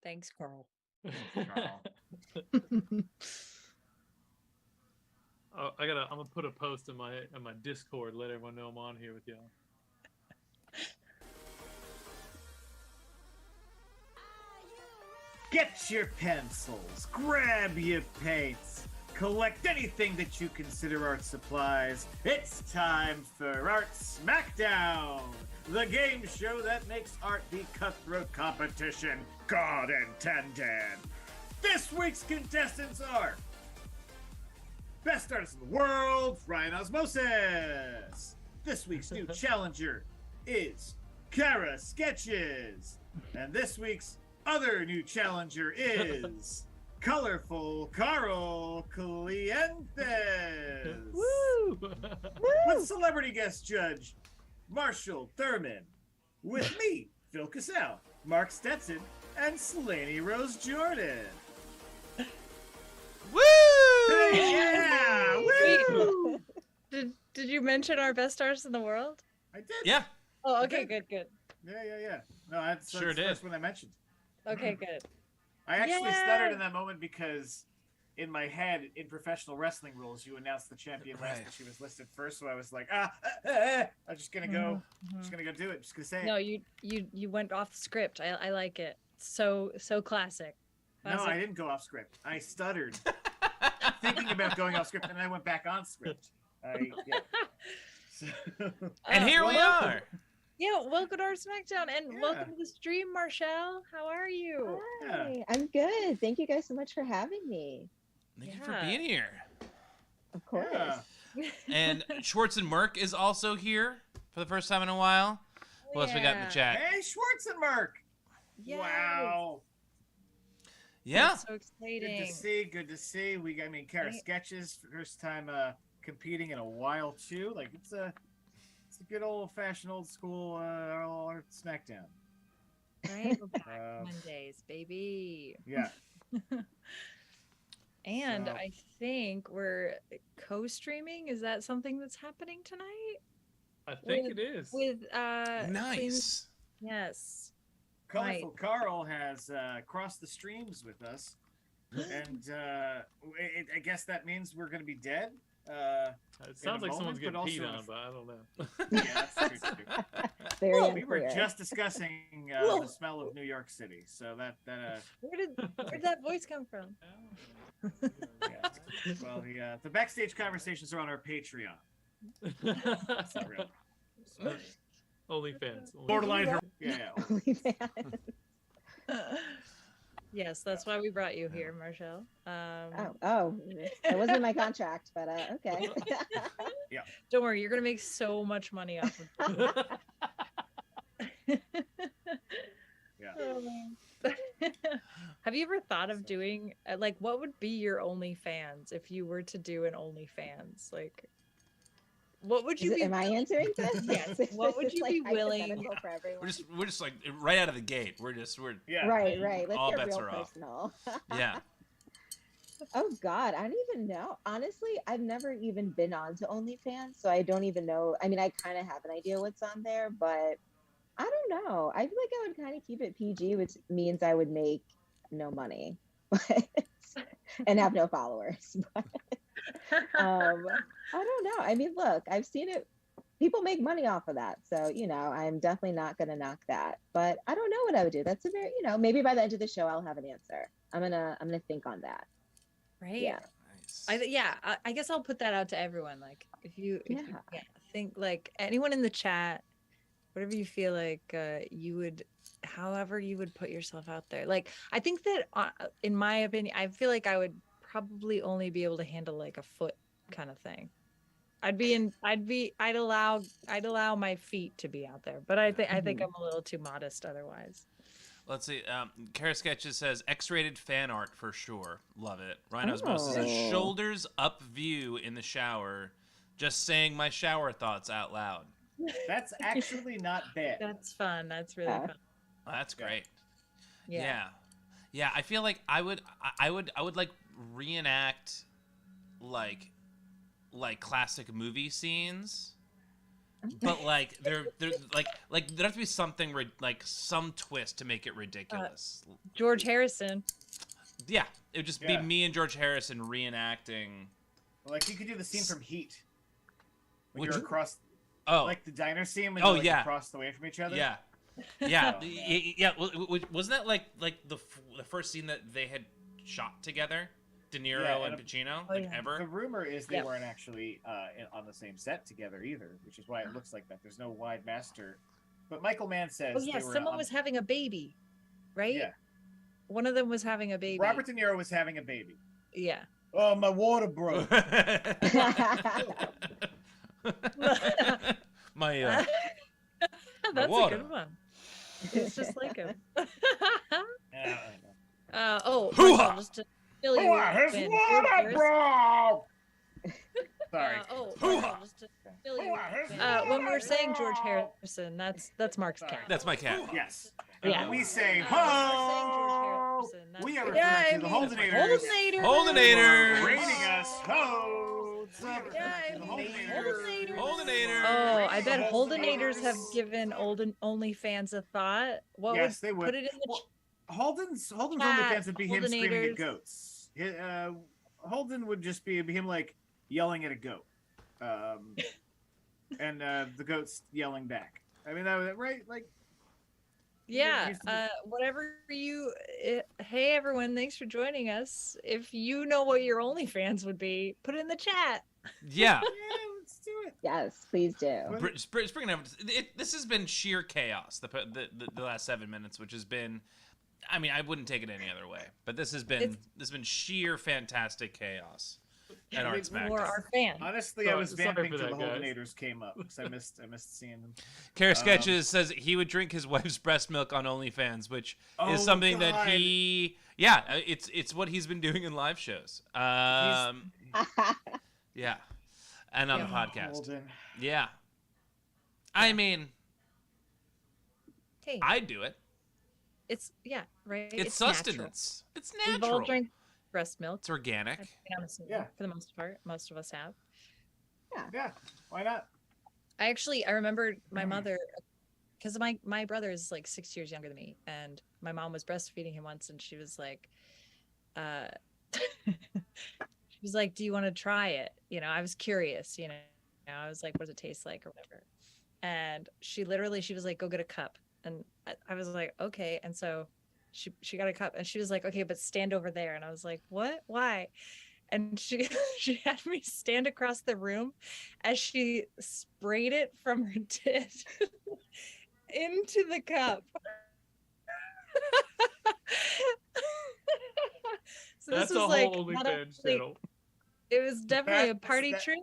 Thanks, Carl. Carl. Oh, I'm gonna put a post in my Discord, let everyone know I'm on here with y'all. Get your pencils, grab your paints, collect anything that you consider art supplies. It's time for Art Smackdown, the game show that makes art the cutthroat competition God intended. This week's contestants are Best Artist in the World, Ryan Osmosis. This week's new challenger is Kara Sketches. And this week's other new challenger is Colorful Carl Clientes. Woo! With celebrity guest judge Marchelle Thurman. With me, Phil Cassell, Mark Stetson, and Slaney Rose Jordan. Woo! Yeah! Woo! Did you mention our best artists in the world? I did. Yeah. Oh, okay, good. Yeah. No, that's Sure the did. first one I mentioned. Okay, good. I actually Yay! stuttered in that moment because in my head, in professional wrestling rules, you announced the champion last, Right. but she was listed first, so I was like, I'm just gonna go, just gonna go do it, just gonna say it. No, you went off script. I like it. So classic. No, I didn't go off script. I stuttered, thinking about going off script, and then I went back on script. Yeah. So, And here we welcome. are. Yeah, welcome to our SmackDown and Yeah. welcome to the stream, Marchelle. How are you? Hi, I'm good. Thank you guys so much for having me. Thank you for Yeah. being here. Of course. yeah. And Schwartz and Merck is also here for the first time in a while. What else we got in the chat? Hey, Schwartz and Mark. Yes. Wow. Yeah. That's so Good exciting. to see. Good to see. Kara Right. Sketches, first time competing in a while too. Like it's a good old-fashioned, old-school art SmackDown. Right? We're back Uh, Mondays, baby. Yeah. And So- I think we're co-streaming. Is that something that's happening tonight? I think it is. With Nice. Yes. Colorful Right. Carl has crossed the streams with us, and I guess that means we're going to be dead. It sounds like someone's moment, getting but peed also on, but I don't know. Yeah, that's true too. Very Well, We were unclear. just discussing Well- the smell of New York City, so that Where'd that voice come from? yeah. Well, the backstage conversations are on our Patreon. That's not real. So, OnlyFans. borderline. Yeah. OnlyFans. Yes, that's why we brought you here, Marchelle. Oh, it wasn't in my contract, but okay. Don't worry, you're gonna make so much money off of it. Yeah. Have you ever thought of doing like what would be your OnlyFans if you were to do an OnlyFans? Like, what would you be? Am I answering this? Yes. This What would is, you be willing- hypothetical for everyone? We're just like right out of the gate. We're Yeah. Right. Let's All get bets real are off. personal. yeah. Oh God, I don't even know. Honestly, I've never even been on to OnlyFans, so I don't even know. I mean, I kind of have an idea what's on there, but I don't know. I feel like I would kind of keep it PG, which means I would make no money, and have no followers. But I don't know. I mean, look, I've seen it. People make money off of that, so I'm definitely not gonna knock that. But I don't know what I would do. That's a very, maybe by the end of the show I'll have an answer. I'm gonna think on that. Right. Yeah. Nice. I guess I'll put that out to everyone. Like, if you Yeah. think like anyone in the chat, whatever you feel like you would, however you would put yourself out there. Like, I think that in my opinion, I feel like I would probably only be able to handle like a foot kind of thing. I'd allow my feet to be out there, but I think I'm a little too modest otherwise. Let's see. Kara Sketches says X-rated fan art for sure. Love it. Ryan Osmosis says Oh. shoulders up view in the shower. Just saying my shower thoughts out loud. That's actually not bad. That's fun. That's really Yeah. fun. Oh, that's great. Yeah. Yeah. I feel like I would like reenact like classic movie scenes but like they're like there has to be something like some twist to make it ridiculous. George Harrison. Yeah, it would just be Yeah. me and George Harrison reenacting. Like you could do the scene from Heat. When Which- you're across, Oh, like the diner scene when Oh, you're like yeah. across the way from each other. yeah, yeah, Oh, yeah. Wasn't that like the first scene that they had shot together, De Niro Yeah, and and- Pacino, Oh, like yeah. ever? The rumor is they Yeah. weren't actually on the same set together either, which is why it looks like that. There's no wide master. But Michael Mann says Oh yeah, they were someone on- was having a baby, right? Yeah. One of them was having a baby. Robert De Niro was having a baby. Yeah. Oh, my water broke. My That's water. a good one. It's just like him. Yeah, Marshall, just to fill you his in. water broke. Sorry. Marshall, just to fill you in. When we're saying George Harrison, that's Mark's Sorry. cat. That's my cat. Yes. Yeah. When we say When we're saying George ho, Harrison, that's we are Mark's referring cat. to the Holdenators. Holdenators. Rating us ho. Yeah, I mean, Holdenators. Holdenator. Oh, I bet Holdenators have given OnlyFans a thought. What Yes, would they would. put it in the Well, Holden's Chat, OnlyFans would be him screaming Holdenators. at goats. Holden would just be him like yelling at a goat, and the goats yelling back. I mean, that was right. Like, Yeah, used to whatever you. Hey everyone, thanks for joining us. If you know what your OnlyFans would be, put it in the chat. Yeah. yeah, let's do it. Yes, please do. Bring it up. This has been sheer chaos. The last 7 minutes, which has been, I mean, I wouldn't take it any other way. But this has been sheer fantastic chaos at I mean, Arts Mac. For our fans. Honestly, I Sorry- was sorry vamping for till the that, guys. Holdenators came up because I missed seeing them. Kara Sketches says he would drink his wife's breast milk on OnlyFans, which Oh, is something that God. it's what he's been doing in live shows. Yeah, and on the podcast. Holden. Yeah, I mean, Hey, I'd do it. it's right. It's natural. sustenance. It's We've natural. all drank breast milk. It's organic. Yeah. For the most part, most of us have. Yeah, why not? I remember my mother, because my brother is like 6 years younger than me, and my mom was breastfeeding him once, and she was like, she was like, "Do you want to try it?" You know, I was curious. You know, I was like, "What does it taste like?" or whatever. And she was like, "Go get a cup," and I was like, "Okay." And so she got a cup, and she was like, "Okay, but stand over there." And I was like, "What? Why?" And she she had me stand across the room as she sprayed it from her tit into the cup. So That's this was a like whole not OnlyFans only- channel. it was definitely a That's- party that- trick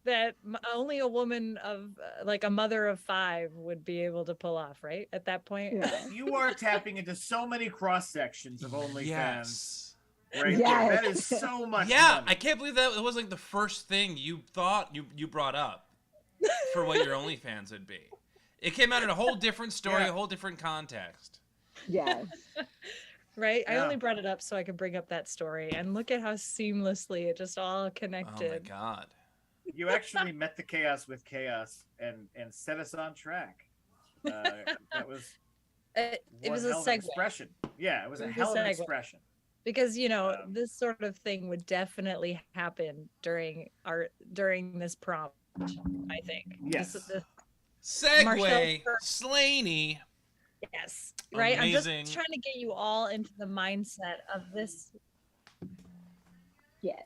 that only a woman of like a mother of 5 would be able to pull off, right? At that point. Yeah. You are tapping into so many cross sections of OnlyFans. Yes. Right Yes. there. That is so much Yeah, money. I can't believe that was like the first thing you thought you brought up for what your OnlyFans would be. It came out in a whole different story, Yeah. a whole different context. Yes. Right? I Yeah. only brought it up so I could bring up that story, and look at how seamlessly it just all Oh my connected. god. You actually met the chaos with chaos and set us on track. That was It one was a hell of an segue expression. Yeah, it was a It was a hell of an segue. expression. because Um, this sort of thing would definitely happen during this prompt. I think. Yes. Segue, Marchelle- Slaney. Yes. Right. Amazing. I'm just trying to get you all into the mindset of this. Yes.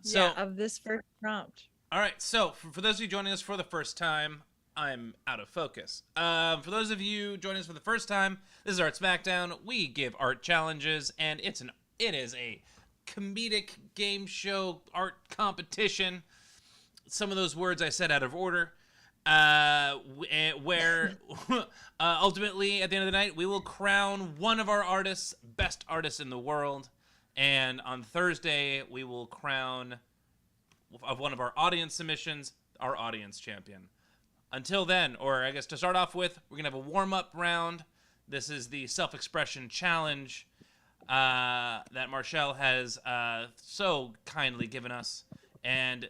So, of this first prompt. all right. So, for those of you joining us for the first time, I'm out of focus. For those of you joining us for the first time, this is Art Smackdown. We give art challenges, and it is a comedic game show art competition. Some of those words I said out of order. Where ultimately at the end of the night we will crown one of our artists best artist in the world, and on Thursday we will crown of one of our audience submissions our audience champion. Until then, or I guess to start off with, we're gonna have a warm-up round. This is the self-expression challenge that Marchelle has so kindly given us, And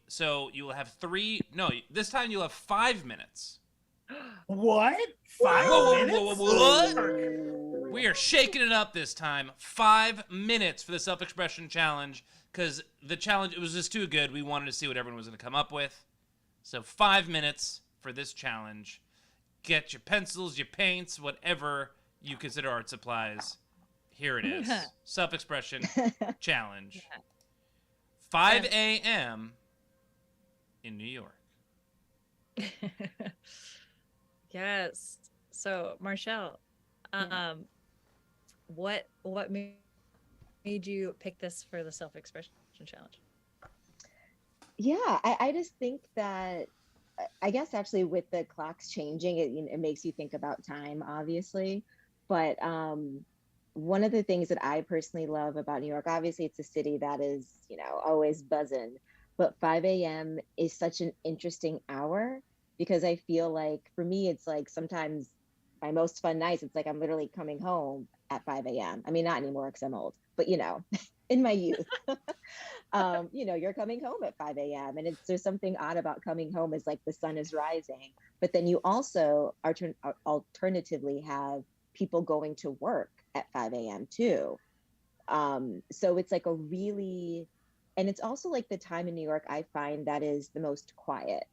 so you will have this time you'll have 5 minutes. What? 5 minutes? What? We are shaking it up this time. 5 minutes for the self-expression challenge, because the challenge, it was just too good. We wanted to see what everyone was going to come up with. So 5 minutes for this challenge. Get your pencils, your paints, whatever you consider art supplies. Here it is. Self-expression challenge. 5 a.m. in New York. Yes. So, Marchelle, what made you pick this for the self-expression challenge? Yeah, I just think that I guess actually with the clocks changing, it makes you think about time, obviously. But one of the things that I personally love about New York, obviously it's a city that is, always buzzing, but 5 a.m. is such an interesting hour because I feel like for me, it's like sometimes my most fun nights, it's like I'm literally coming home at 5 a.m. I mean, not anymore because I'm old, but in my youth, you're coming home at 5 a.m. And there's something odd about coming home as like the sun is rising, but then you also alternatively have people going to work at 5 a.m. too. So it's like and it's also like the time in New York I find that is the most quiet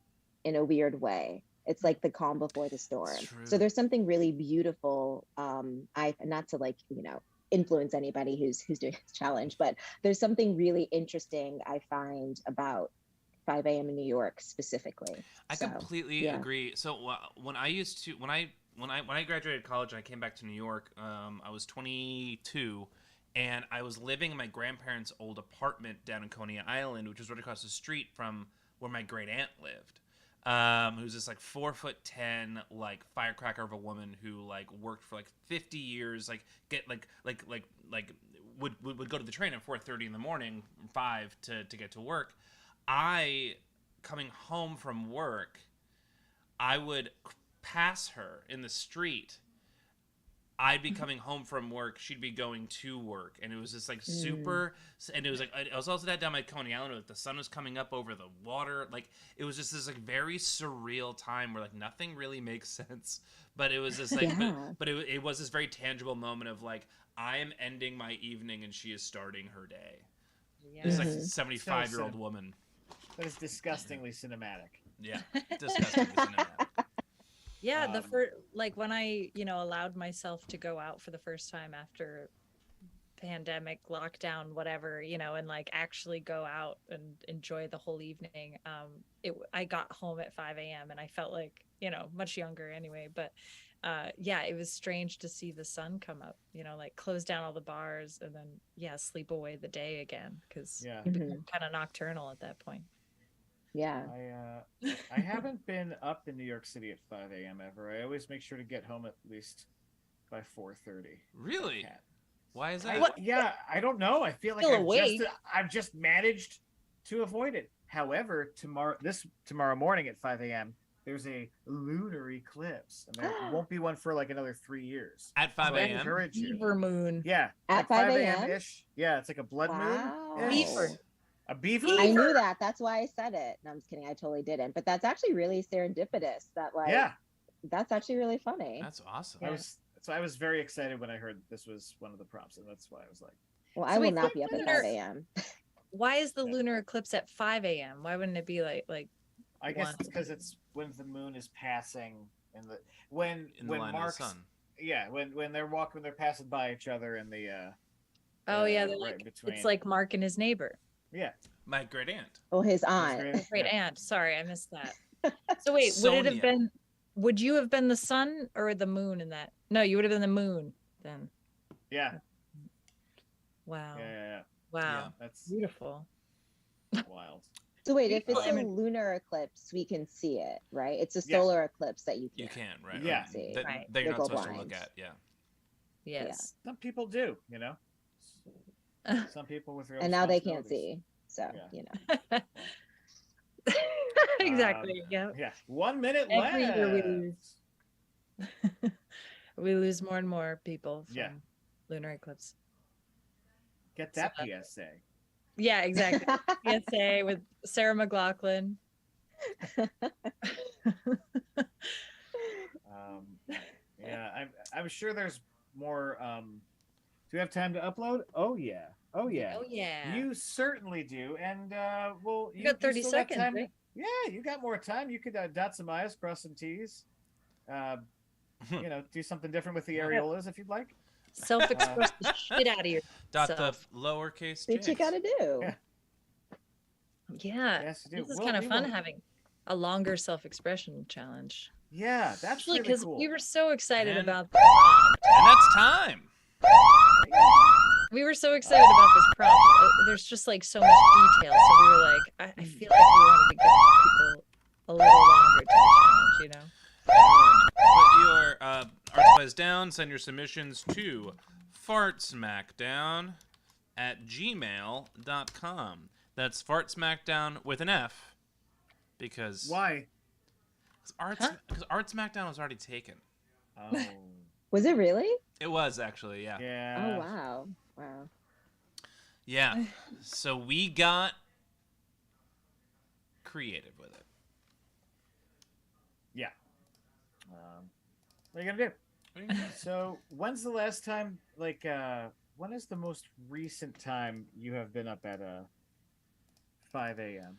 in a weird way. It's like the calm before the storm. So there's something really beautiful. Not to influence anybody who's doing this challenge, but there's something really interesting I find about 5 a.m. in New York specifically. I completely agree. So when I graduated college and I came back to New York, I was 22, and I was living in my grandparents' old apartment down in Coney Island, which was right across the street from where my great aunt lived. Who's this like 4'10", like firecracker of a woman who like worked for like 50 years, would go to the train at 4:30 in the morning, 5 to get to work. Coming home from work, I would pass her in the street. I'd be coming home from work. She'd be going to work. And it was just like super. And it was like, I was also down by Coney Island. Like the sun was coming up over the water. Like it was just this like very surreal time where like nothing really makes sense. But it was just like, but it was this very tangible moment of like, I am ending my evening and she is starting her day. Yeah. This like 75-year-old woman. That is disgustingly cinematic. Yeah, disgustingly cinematic. Yeah, when I, allowed myself to go out for the first time after pandemic, lockdown, whatever, and like actually go out and enjoy the whole evening. I got home at 5 a.m. and I felt like, much younger anyway, but it was strange to see the sun come up, like close down all the bars and then, sleep away the day again because you become kind of nocturnal at that point. Yeah. I haven't been up in New York City at 5 a.m. ever. I always make sure to get home at least by 4:30. Really? Why is that? I don't know. I feel like I've just managed to avoid it. However, tomorrow morning at 5 a.m., there's a lunar eclipse, and there won't be one for like another 3 years. At 5 a.m.? I encourage you. Beaver moon. Yeah. At 5 a.m. ish. Yeah, it's like a blood moon. Beaver. A beaver? I knew that. That's why I said it. No, I'm just kidding. I totally didn't. But that's actually really serendipitous. That's actually really funny. That's awesome. Yeah. I was very excited when I heard this was one of the prompts, and that's why I was like, well, I will not be up at 5 a.m. Why is the lunar eclipse at 5 a.m.? Why wouldn't it be like I guess it's because it's when the moon is passing when line Mark's, of the sun. Yeah, when they're passing by each other in the right between. It's like Mark and his neighbor. Yeah. My great aunt. Oh, his aunt. Great aunt. Sorry, I missed that. So wait, would you have been the sun or the moon in that? No, you would have been the moon then. Yeah. Wow. Yeah. Wow. Yeah. That's beautiful. Wild. So wait, if it's a lunar eclipse, we can see it, right? It's a solar eclipse that you can. Right? Yeah. See. That you're not supposed to look at. Yeah. Yes. Some people do, Some people with real and now they can't see. So, Exactly. Yeah. 1 minute Every left. year we lose more and more people from lunar eclipse. Get that PSA. Yeah, exactly. PSA with Sarah McLachlan. Um, yeah, I'm sure there's more. Do we have time to upload? Oh yeah, oh yeah. Oh yeah. You certainly do, and well, You got 30 still got seconds, time. right? Yeah, you got more time. You could dot some i's, cross some t's. Uh, do something different with the areolas if you'd like. Self-express the shit out of Dot the yourself. lowercase What you j's. gotta do? Yeah. Yeah. Yes, you do. This is Well, kind of we fun will- having a longer self-expression challenge. Yeah, that's Especially really because cool. we were so excited And- about the prompt. And that's time. We were so excited about this prompt. There's just like so much detail. So we were like, I feel like we wanted to give people a little longer to the challenge, you know? Everyone, put your art supplies down. Send your submissions to fartsmackdown@gmail.com. That's fartsmackdown with an F. Because Why? Because Art Smackdown was already taken. Oh, Was it really? It was actually, yeah. yeah. Oh wow, wow. Yeah. So we got creative with it. Yeah. What are you gonna do? So, when's the last time? Like, when is the most recent time you have been up at 5 a.m.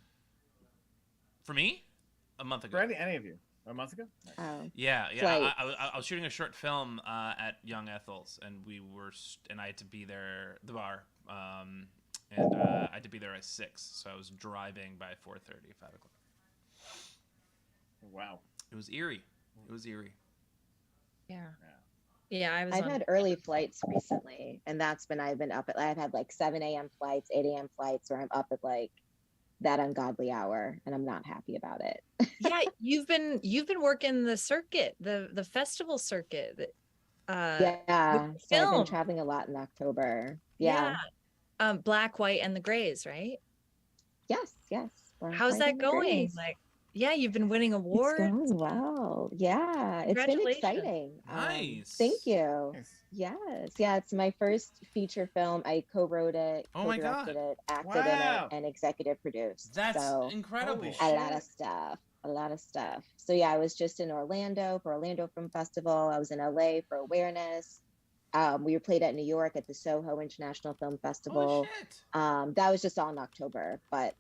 For me, a month ago. For any of you? A month ago? Nice. Oh, Yeah. Flight. I was shooting a short film at Young Ethel's, and I had to be there, the bar, and I had to be there at 6, so I was driving by 4:30, 5 o'clock. Wow. It was eerie. It was eerie. Yeah. Yeah, I've had early flights recently, and I've been up at. I've had like 7 a.m. flights, 8 a.m. flights, where I'm up at like that ungodly hour, and I'm not happy about it. Yeah, you've been working the circuit, the festival circuit. Yeah, with so I've film. been traveling a lot in October. Yeah. Black, white, and the grays, right? Yes. Yes. Black, How's white, that and the going? grays. Like, yeah, you've been winning It's awards. going well. Yeah, it's been Congratulations. exciting. Nice. Thank you. Nice. Yes, yeah, it's my first feature film. I co-wrote it, Oh my co-directed God. it, acted in Wow. it, and executive produced. That's So incredible. Holy a lot of stuff. A lot of stuff. So yeah, I was just in Orlando for Orlando Film Festival. I was in LA for awareness. We were played at New York at the Soho International Film Festival. Holy shit. That was just all in October. But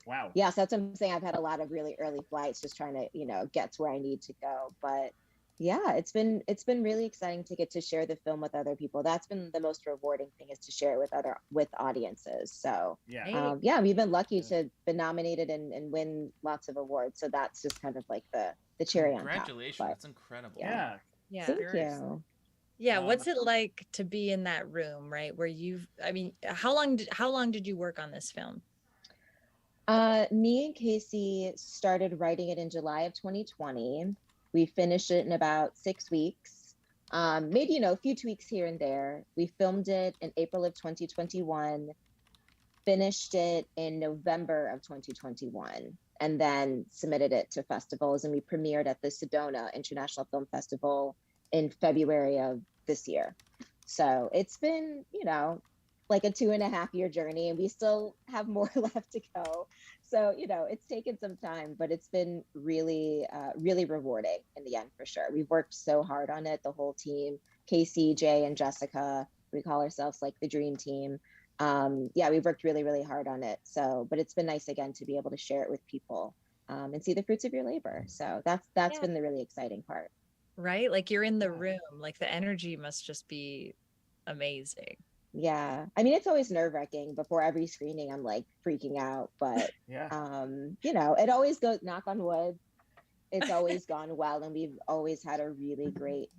Wow. yeah, so that's what I'm saying. I've had a lot of really early flights, just trying to, get to where I need to go. But yeah, it's been really exciting to get to share the film with other people. That's been the most rewarding thing, is to share it with audiences. So Yeah. Hey. yeah, we've been lucky to be nominated and win lots of awards. So that's just kind of like the cherry on top. Congratulations. But That's incredible. Yeah. Yeah. thank Seriously. you. Yeah, what's it like to be in that room, right? Where how long did you work on this film? Me and Casey started writing it in July of 2020. We finished it in about 6 weeks. Maybe, a few tweaks here and there. We filmed it in April of 2021, finished it in November of 2021, and then submitted it to festivals. And we premiered at the Sedona International Film Festival in February of this year. So it's been, like a 2.5-year journey, and we still have more left to go. So, it's taken some time, but it's been really, really rewarding in the end, for sure. We've worked so hard on it, the whole team, Casey, Jay, and Jessica. We call ourselves like the dream team. Yeah, we've worked really, really hard on it. So, but it's been nice again to be able to share it with people and see the fruits of your labor. So that's been the really exciting part. Right? Like, you're in the room, like the energy must just be amazing. Yeah. I mean, it's always nerve-wracking. Before every screening, I'm like freaking out, but Yeah. it always goes, knock on wood, it's always gone well, and we've always had a really great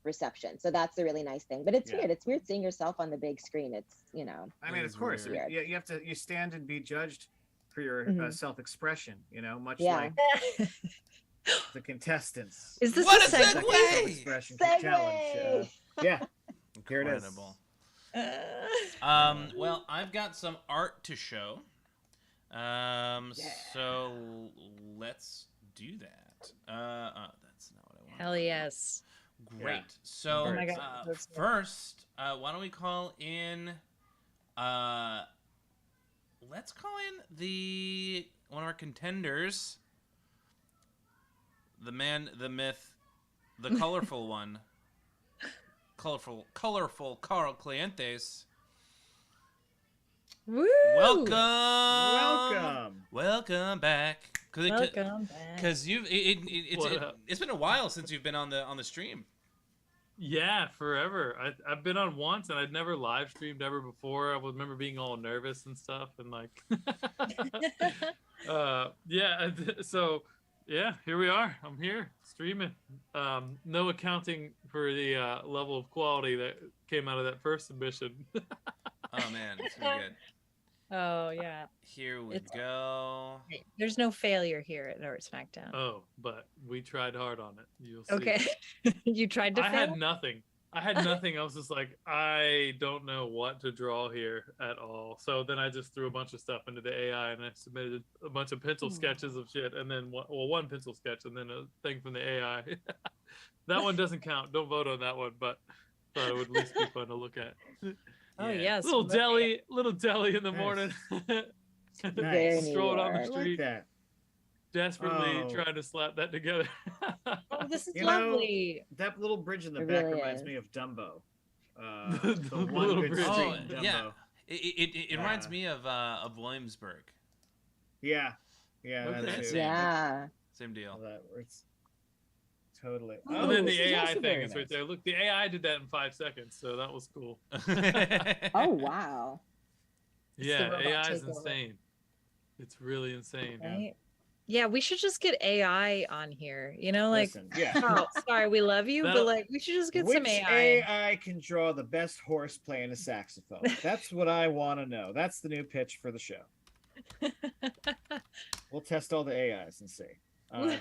reception. So that's the really nice thing. But it's weird. It's weird seeing yourself on the big screen. It's, I mean, of course, weird. you have to stand and be judged for your self-expression. Much Yeah. like the contestants. Is this What a a segue? segue! Self-expression Segue! challenge. Yeah. Here it is. Incredible. Well, I've got some art to show. So let's do that. That's not what I want. Hell yes. Great. Yeah. So Oh my God, that's- first, why don't we call in let's call in one of our contenders, the man, the myth, the colorful one, colorful Carl Cleantes. Woo! Welcome back. Welcome back. Because it's been a while since you've been on the stream. Yeah, forever. I've been on once, and I'd never live streamed ever before. I remember being all nervous and stuff, and like, yeah. So, yeah, here we are. I'm here streaming. No accounting for the level of quality that came out of that first submission. Oh man, it's pretty good. Oh yeah. Here we go. There's no failure here at Art Smackdown. Oh, but we tried hard on it. You'll see. Okay. You tried to I fail? had nothing. I was just like, I don't know what to draw here at all. So then I just threw a bunch of stuff into the AI and I submitted a bunch of pencil sketches of shit, and then one pencil sketch and then a thing from the AI. That one doesn't count. Don't vote on that one, but thought it would at least be fun to look at. Oh yes. Little deli in the morning. Nice. Strolling on the I like street, that. desperately trying to slap that together. Oh, this is You lovely. That little bridge in the It back really reminds is. me of Dumbo. The one little good bridge. street Oh in Dumbo. yeah, it reminds Yeah. me of Williamsburg. Yeah, Okay. that's it. Yeah. Same deal. That it's totally. And then Oh, the this is AI also thing very is right nice. there. Look, the AI did that in 5 seconds, so that was cool. Oh wow. It's Yeah, the robot AI is takeover. insane. It's really insane. Right? Yeah, we should just get AI on here. You know, like, Listen, yeah. oh, sorry, we love you, but That- like, we should just get Which some AI. AI can draw the best horse playing a saxophone? That's what I want to know. That's the new pitch for the show. We'll test all the AIs and see.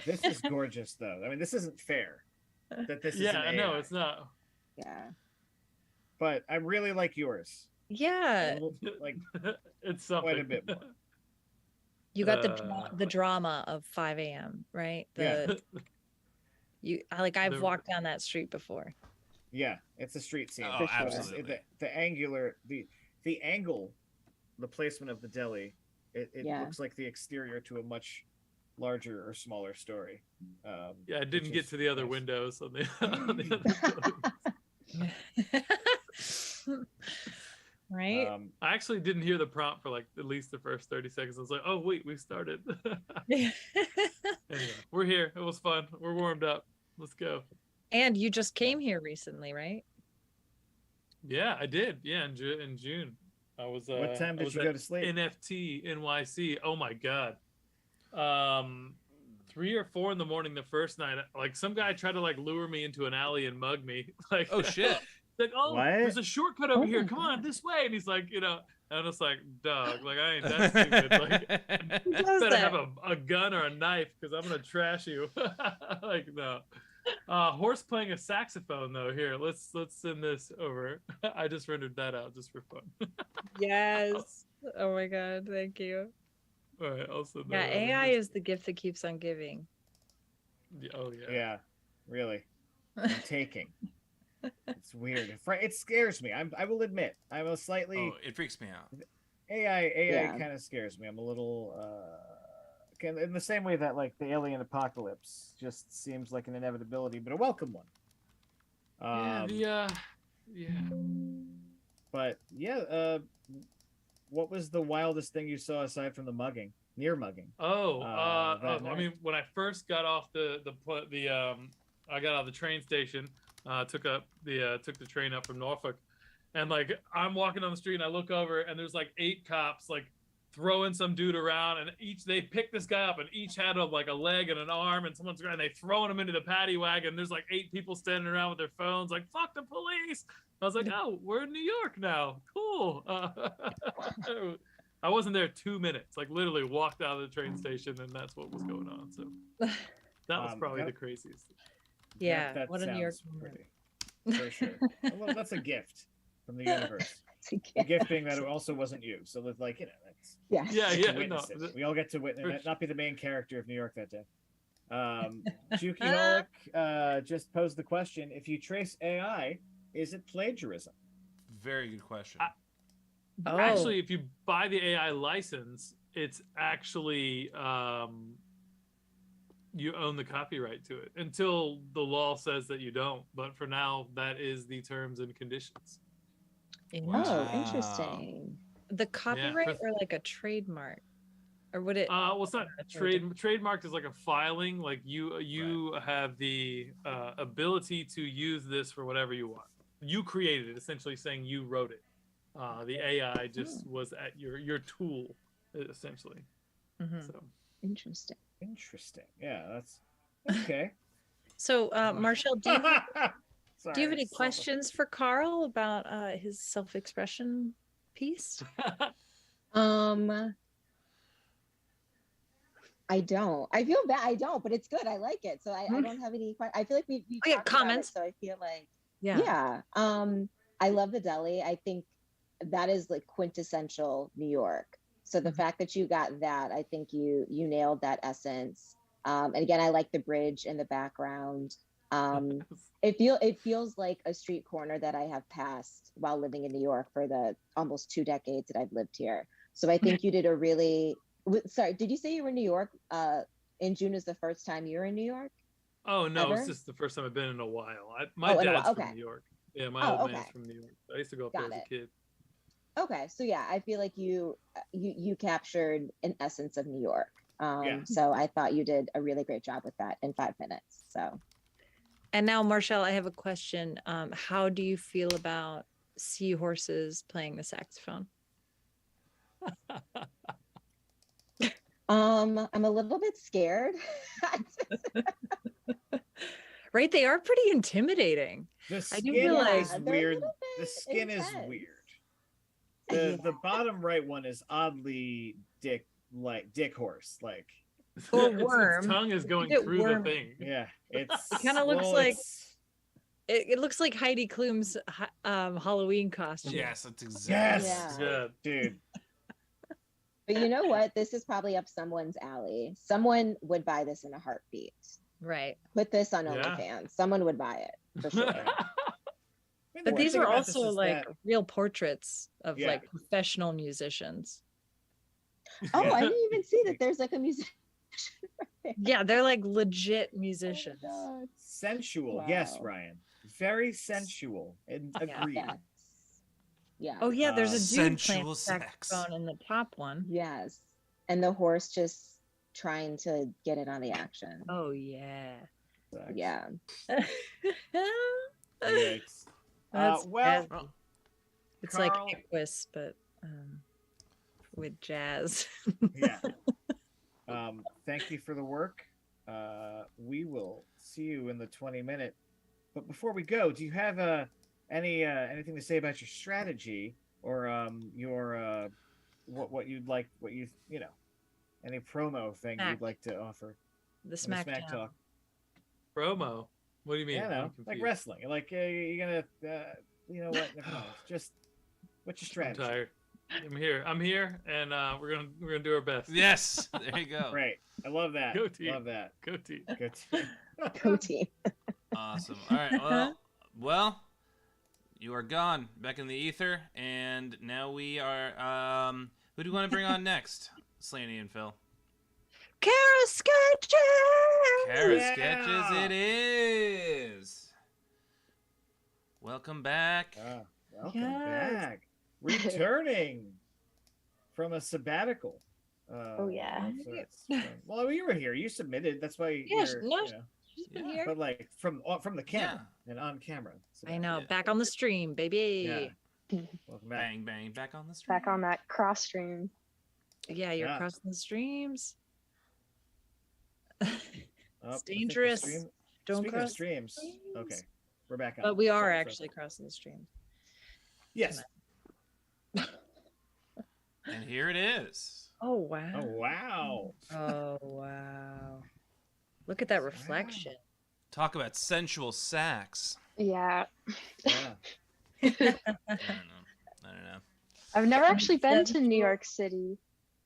This is gorgeous, though. I mean, this isn't fair that this is an Yeah, AI. no, it's not. Yeah. But I really like yours. Yeah, Like It's something. quite a bit more. you got the drama of 5 a.m. right? Yeah. I've The- walked down that street before. Yeah, it's a street scene. Oh, For sure. absolutely. The angular, the angle, the placement of the deli, it Yeah. looks like the exterior to a much larger or smaller story. Yeah, I didn't which get is to the other nice. windows on the, on the other buildings. Right? I actually didn't hear the prompt for like at least the first 30 seconds. I was like, oh wait, we started. Anyway, we're here. It was fun. We're warmed up. Let's go. And you just came here recently, right? Yeah, I did. Yeah, in June. I was. What time I did was you at go to sleep? NFT NYC. Oh my god. 3 or 4 in the morning the first night. Like some guy tried to like lure me into an alley and mug me. Like Oh shit. like, oh, What? there's a shortcut over Oh here. my Come on, God. this way. And he's like, and I'm just like, dog, like I ain't that stupid. Like, Who you does better that? have a gun or a knife because I'm gonna trash you. Like no. Horse playing a saxophone though. Here, let's send this over. I just rendered that out just for fun. Yes. Oh my God. Thank you. All right, I'll send Yeah, that over. AI is the gift that keeps on giving. Oh yeah. Yeah, really. I'm taking. It's weird. It scares me. I will admit, I'm a slightly Oh, it freaks me out. AI Yeah. kind of scares me. I'm a little in the same way that like the alien apocalypse just seems like an inevitability, but a welcome one. Yeah. Yeah. But yeah, what was the wildest thing you saw aside from the mugging? Near mugging. I that night. mean, when I first got off I got out of the train station, took the train up from Norfolk, and like I'm walking down the street and I look over and there's like 8 cops like throwing some dude around, and they pick this guy up and each had a leg and an arm, and and they throwing him into the paddy wagon. There's like 8 people standing around with their phones like fuck the police. I was like, oh, we're in New York now. Cool. I wasn't there 2 minutes. Like literally walked out of the train station, and that's what was going on. So that was probably the craziest. Yeah. That What a New York sounds moment. pretty, for sure. Well, that's a gift from the universe. The gift being that it also wasn't you. So with like, that's Yeah. Yeah, get to no. witness it. We all get to witness For it, not be the main character of New York that day. Juki Holic just posed the question: if you trace AI, is it plagiarism? Very good question. Oh. Actually, if you buy the AI license, it's actually you own the copyright to it until the law says that you don't. But for now, that is the terms and conditions. Oh, Wow. interesting. The copyright or like a trademark, or would it? Well, it's not That's really trademarked is like a filing. Like you have the ability to use this for whatever you want. You created it, essentially saying you wrote it. The AI just was at your tool, essentially. Mhm. So Interesting. Interesting. Yeah, that's okay. So, Marchelle, do you have Sorry, any questions for Carl about his self-expression piece? I don't. I feel bad. I don't, but it's good. I like it. So I don't have any. I feel like we yeah, talked about comments. it, so I feel like Yeah. I love the deli. I think that is like quintessential New York. So the fact that you got that, I think you nailed that essence. And again, I like the bridge in the background. It feels like a street corner that I have passed while living in New York for the almost 2 decades that I've lived here. So I think you did a really. Sorry, did you say you were in New York? In June is the first time you were in New York? Oh no, Ever? it's just the first time I've been in a while. My in a dad's while. from Okay. New York. Yeah, my Oh, old okay. man's from New York. I used to go up Got there as a kid. Okay, so yeah, I feel like you captured an essence of New York. Yeah. So I thought you did a really great job with that in 5 minutes. So And now, Marchelle, I have a question. How do you feel about seahorses playing the saxophone? I'm a little bit scared. Right? They are pretty intimidating. The I do skin feel like is they're a weird. little The bit skin is intense. weird. Yeah. The bottom right one is oddly dick horse like. Or Its worm. tongue is It's a going bit through the wormy. thing. Yeah, it's. It kind of looks well, like it's- it looks like Heidi Klum's Halloween costume. Yes, that's exactly. Yes, Yeah. dude. But you know what? This is probably up someone's alley. Someone would buy this in a heartbeat. Right. Put this on Yeah. OnlyFans. Someone would buy it for sure. But these are also like that, real portraits of Yeah. like professional musicians. Oh, Yeah. I didn't even see that there's like a musician. Yeah, they're like legit musicians. Oh my sensual. Wow. Yes, Ryan. Very sensual. And Yeah. agreed. God. Yes. Yeah. Oh yeah, there's a dude playing Sensual sex. saxophone in the top one. Yes. And the horse just trying to get in on the action. Oh yeah. Sex. Yeah. Yikes. That's well, Oh, it's Carl- like Equus, but with jazz. yeah. Thank you for the work. We will see you in the 20-minute. But before we go, do you have anything to say about your strategy or your what you'd like, what you know, any promo thing Smack. you'd like to offer? The in the Smack Talk. Promo. What do you mean? Yeah, I'm no, like confused. wrestling. Like you're gonna, you know what? Never mind. Just what's your I'm strategy? tired. I'm here, and we're gonna do our best. yes, there you go. Great. I love that. Go team. Love that. Go team. Go team. Go team. Awesome. All right. Well, you are gone, back in the ether, and now we are. Who do you want to bring on next, Slaney and Phil? Kara Sketches! Kara Yeah. Sketches it is. Welcome back. Welcome Yes. back. Returning from a sabbatical. Oh, yeah. so it's, well, you were here. You submitted. That's why Yeah, you're, no, you know, She's been Yeah. here. but like from the camera and on camera. I know. Yeah. Back on the stream, baby. Yeah. Welcome back. Bang, bang, back on the street. Back on that cross stream. Yeah, you're Yeah. crossing the streams. Oh, It's I think the dangerous. stream- Don't Speaking of cross. streams, streams. okay, we're back on. But we are Sorry. actually crossing the streams. Yes. And here it is. Oh wow. Oh wow. Oh wow. Look at that reflection. Talk about sensual sax. Yeah. Yeah. I don't know. I've never actually been to Sensual. New York City.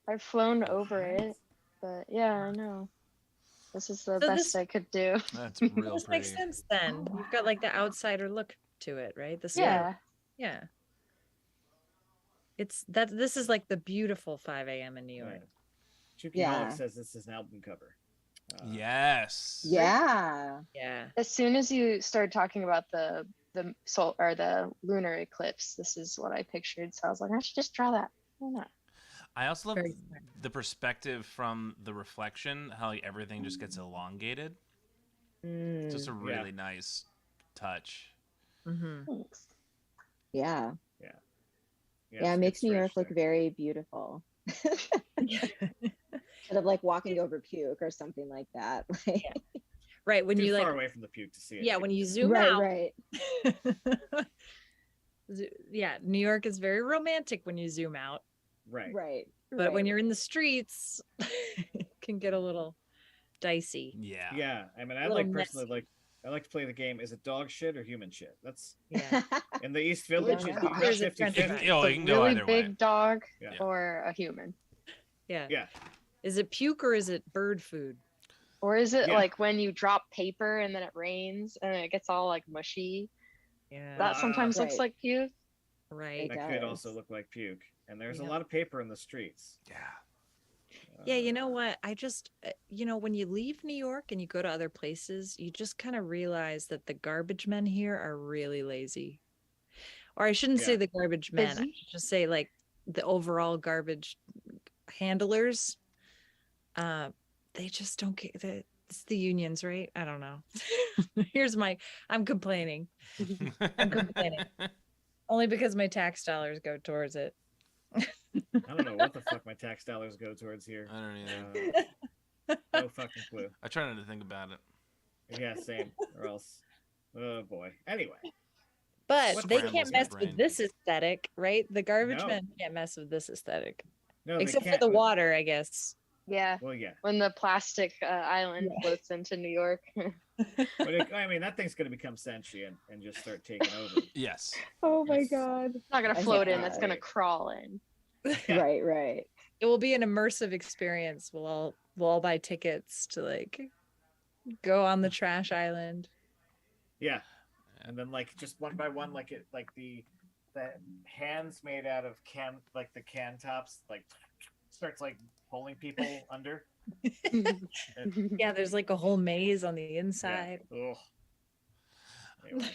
I've flown over it, but yeah, I know. This is the So best this- I could do. That's real This pretty. makes sense then. You've got like the outsider look to it, right? The Yeah. Yeah. It's that this is like the beautiful 5 a.m. in New York. Chucky Yeah. says this is an album cover. Yes. Yeah. Yeah. As soon as you started talking about the sol or the lunar eclipse, this is what I pictured. So I was like, I should just draw that. Why not? I also love Very smart. the perspective from the reflection, how like, everything just gets elongated. It's just a really nice touch. Mm-hmm. Thanks. Yeah. Yeah, Yeah, it makes New York look very beautiful. Instead of like walking over puke or something like that. Like, Yeah. Right. When too you far like, away from the puke to see it. yeah, when you zoom right, out. right. Yeah, New York is very romantic when you zoom out. Right. Right. But when you're in the streets, it can get a little dicey. Yeah. Yeah, I mean, I Little like personally messy. I like to play the game. Is it dog shit or human shit? That's Yeah. in the East Village. don't It's know. about There's a 50 French 50. fry. Oh, A you can go really either big way. dog Yeah. or a human, Yeah. Yeah. Is it puke or is it bird food? or is it Yeah. like when you drop paper and then it rains and it gets all like mushy? Yeah. That sometimes looks Right. like puke. Right. That could does. also look like puke. And there's Yeah. a lot of paper in the streets. Yeah. Yeah, you know what? I just, when you leave New York and you go to other places, you just kind of realize that the garbage men here are really lazy. Or I shouldn't say Yeah. the garbage men. I Busy? should just say like the overall garbage handlers. They just don't get it's the unions, right? I don't know. I'm complaining. I'm complaining. Only because my tax dollars go towards it. I don't know what the fuck my tax dollars go towards here. I don't either. No fucking clue. I try not to think about it. Yeah, same. Or else. Oh boy. Anyway. But What they scrambles can't my mess brain? with this aesthetic, right? The garbage No. men can't mess with this aesthetic. No, Except they for can't. the water, I guess. Yeah, Well, yeah. when the plastic island floats into New York. But I mean, that thing's going to become sentient and just start taking over. Yes. Oh my Yes. god. It's not gonna Oh my float in, it's God. gonna crawl in. Yeah. Right, right. It will be an immersive experience. We'll all buy tickets to like go on the trash island. Yeah. And then like just one by one, like the hands made out of the can tops, like starts like pulling people under. Yeah, there's like a whole maze on the inside. Yeah. Ugh. Anyway.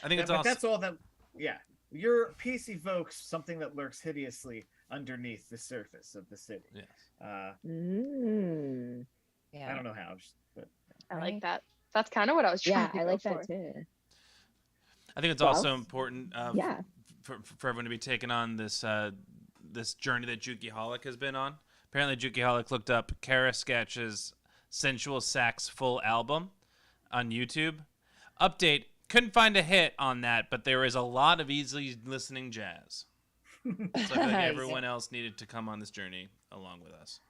I think it's But also that's all that. Yeah, your piece evokes something that lurks hideously underneath the surface of the city. Yes. Mm. Yeah. I don't know how, but I Right. like that. That's kind of what I was trying Yeah, to I go like for. that too. I think it's Well, also important Yeah. for everyone to be taken on this this journey that Jukiholic has been on. Apparently, Jukiholic looked up Kara Sketch's Sensual Sax full album on YouTube. Update: couldn't find a hit on that, but there is a lot of easily listening jazz. So I feel like everyone else needed to come on this journey along with us.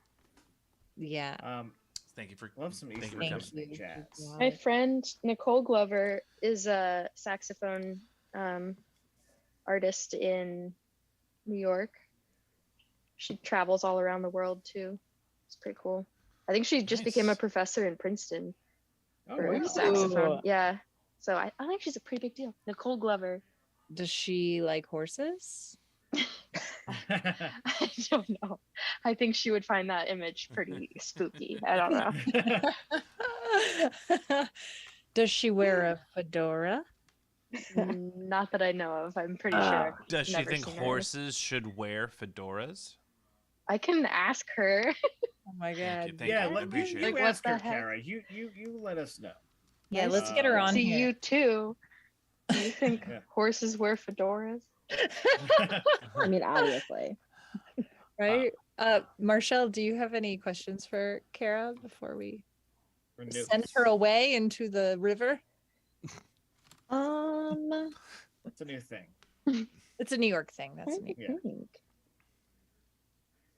Yeah. Thank you for love some thank you East for Thank coming. listening you. jazz. My friend Nicole Glover is a saxophone artist in New York. She travels all around the world too. It's pretty cool. I think she just became a Nice. professor in Princeton Oh, for wow. saxophone. Ooh. Yeah. So I think she's a pretty big deal. Nicole Glover. Does she like horses? I don't know. I think she would find that image pretty spooky. I don't know. Does she wear a fedora? Not that I know of. I'm pretty Ah. sure. Does she Never think seen her. horses should wear fedoras? I can ask her. Oh my Thank you, god. thank Yeah, you. let Appreciate you it. Like, what ask her, the heck? Kara. You let us know. Yeah, Nice let's get her on See here. you too. Do you think Yeah. horses wear fedoras? I mean, obviously. Right? Marchelle, do you have any questions for Kara before we For send nukes. her away into the river? It's a new thing. It's a New York thing. That's Trying neat. to Yeah. think.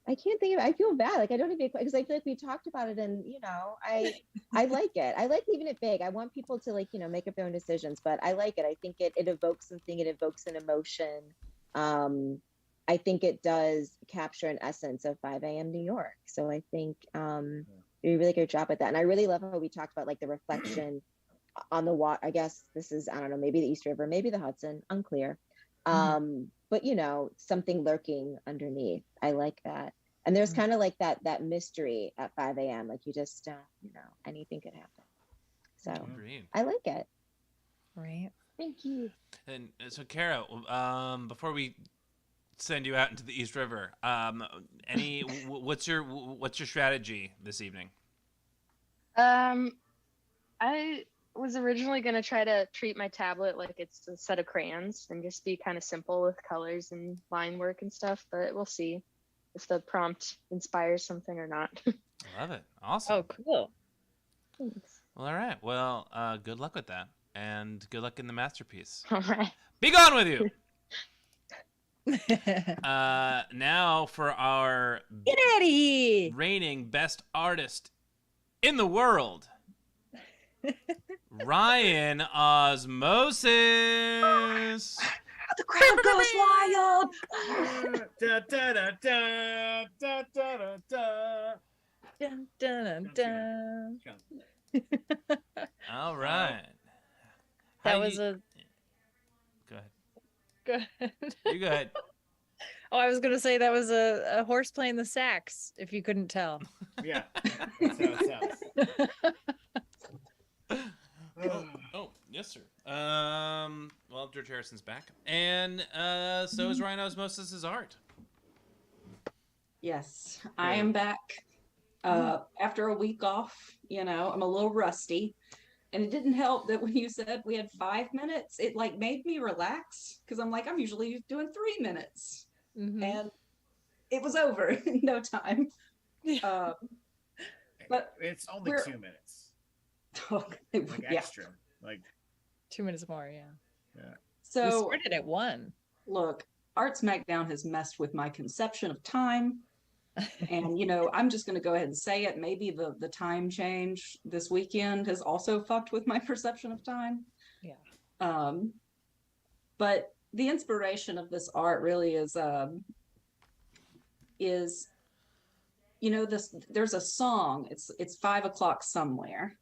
I can't think of it. I feel bad. Like I don't even because I feel like we talked about it and I like it. I like leaving it big. I want people to like, make up their own decisions, but I like it. I think it evokes something, it evokes an emotion. I think it does capture an essence of 5 a.m. New York. So I think you did a really good job at that. And I really love how we talked about like the reflection on the water. I guess this is, I don't know, maybe the East River, maybe the Hudson, unclear. But something lurking underneath. I like that. And there's kind of like that mystery at 5 a.m. Like you just anything could happen. So Agreed. I like it. Right. Thank you. And so, Kara, before we send you out into the East River, what's your strategy this evening? I was originally going to try to treat my tablet like it's a set of crayons and just be kind of simple with colors and line work and stuff, but we'll see if the prompt inspires something or not. Love it. Awesome. Oh, cool. Thanks. Well, all right. Well, good luck with that, and good luck in the masterpiece. All right. Be gone with you. Now for our Get out of here. reigning best artist in the world, Ryan Osmosis. The crowd goes wild. Da, da, da, da, da, da, da, da. Dun, dun, dun, dun. All right. That How was you- a Go ahead. go ahead. You go ahead. Oh, I was gonna say that was a horse playing the sax, if you couldn't tell. Yeah, that's how it sounds. Oh, yes, sir. Well, George Harrison's back, and so is Ryan Osmosis's art. Yes, I am back after a week off. I'm a little rusty. And it didn't help that when you said we had 5 minutes, it like made me relax because I'm like, I'm usually doing 3 minutes. Mhm. And it was over in no time. But It's only we're- 2 minutes. like Like yeah. extra. Like 2 minutes more, yeah. We So started at 1. look, Art Smackdown has messed with my conception of time. And I'm just going to go ahead and say it. Maybe the time change this weekend has also fucked with my perception of time. Yeah. But the inspiration of this art really is there's a song. It's 5 o'clock somewhere,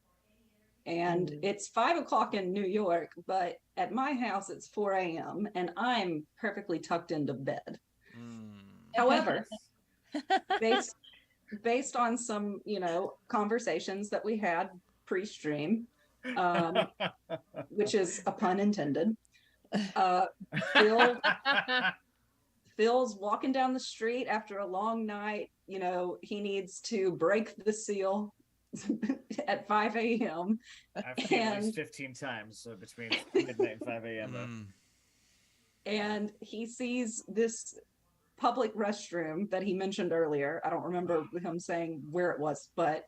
and it's 5 o'clock in New York. But at my house, it's 4 a.m. and I'm perfectly tucked into bed. However, based on some conversations that we had pre-stream, which is a pun intended, Phil's walking down the street after a long night. He needs to break the seal at 5 a.m. I've seen at least 15 times between midnight and 5 a.m. and he sees this public restroom that he mentioned earlier. I don't remember him saying where it was, but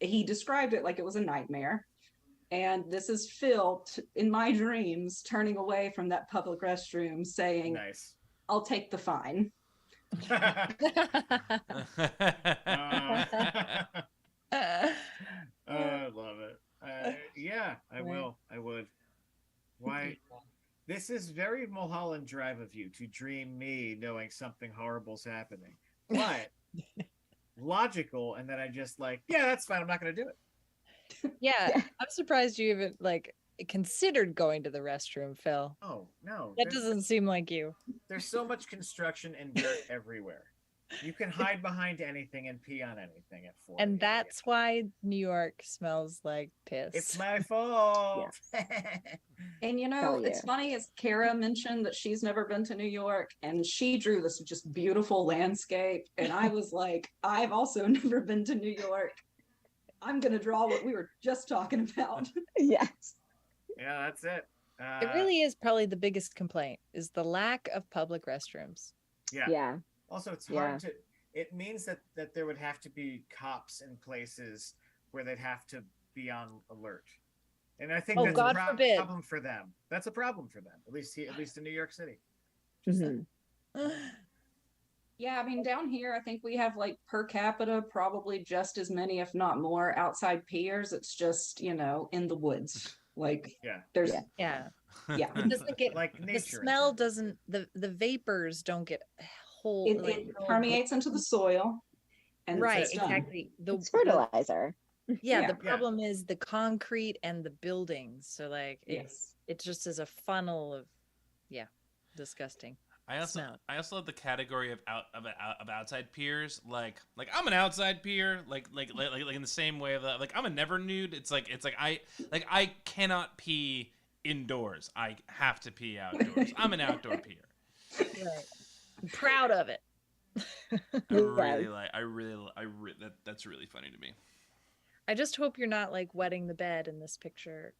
he described it like it was a nightmare. And this is Phil in my dreams turning away from that public restroom saying, Nice. I'll take the fine. I love it. Yeah, I will. I would. Why? This is very Mulholland Drive of you to dream me knowing something horrible's happening. But logical, and then I just yeah, that's fine. I'm not going to do it. Yeah, I'm surprised you even considered going to the restroom, Phil. Oh, no. That doesn't seem like you. There's so much construction and dirt everywhere. You can hide behind anything and pee on anything at 4 And a.m. that's why New York smells like piss. It's my fault. And Hell it's yeah. funny, as Kara mentioned that she's never been to New York, and she drew this just beautiful landscape. And I was like, I've also never been to New York. I'm going to draw what we were just talking about. Yes. Yeah, that's it. It really is probably the biggest complaint is the lack of public restrooms. Yeah. Yeah. Also, it's Yeah. hard to. It means that there would have to be cops in places where they'd have to be on alert, and I think Oh, that's God a forbid. problem for them. That's a problem for them, at least in New York City. Just Mhm. Yeah, I mean, down here, I think we have per capita, probably just as many, if not more, outside peers. It's just, in the woods. yeah, There's, Yeah. yeah. It doesn't get like the nature. smell doesn't the vapors don't get whole It permeates into the soil. And right, it's done. exactly. It's fertilizer. Yeah, the Yeah. problem is the concrete and the buildings. So Yes. it just is a funnel of disgusting. I also Smell. love the category of outside peers. Like I'm an outside peer. Like in the same way that like I'm a never nude. It's like I cannot pee indoors. I have to pee outdoors. I'm an outdoor peer. Right. I'm proud of it. That's really funny to me. I just hope you're not like wetting the bed in this picture.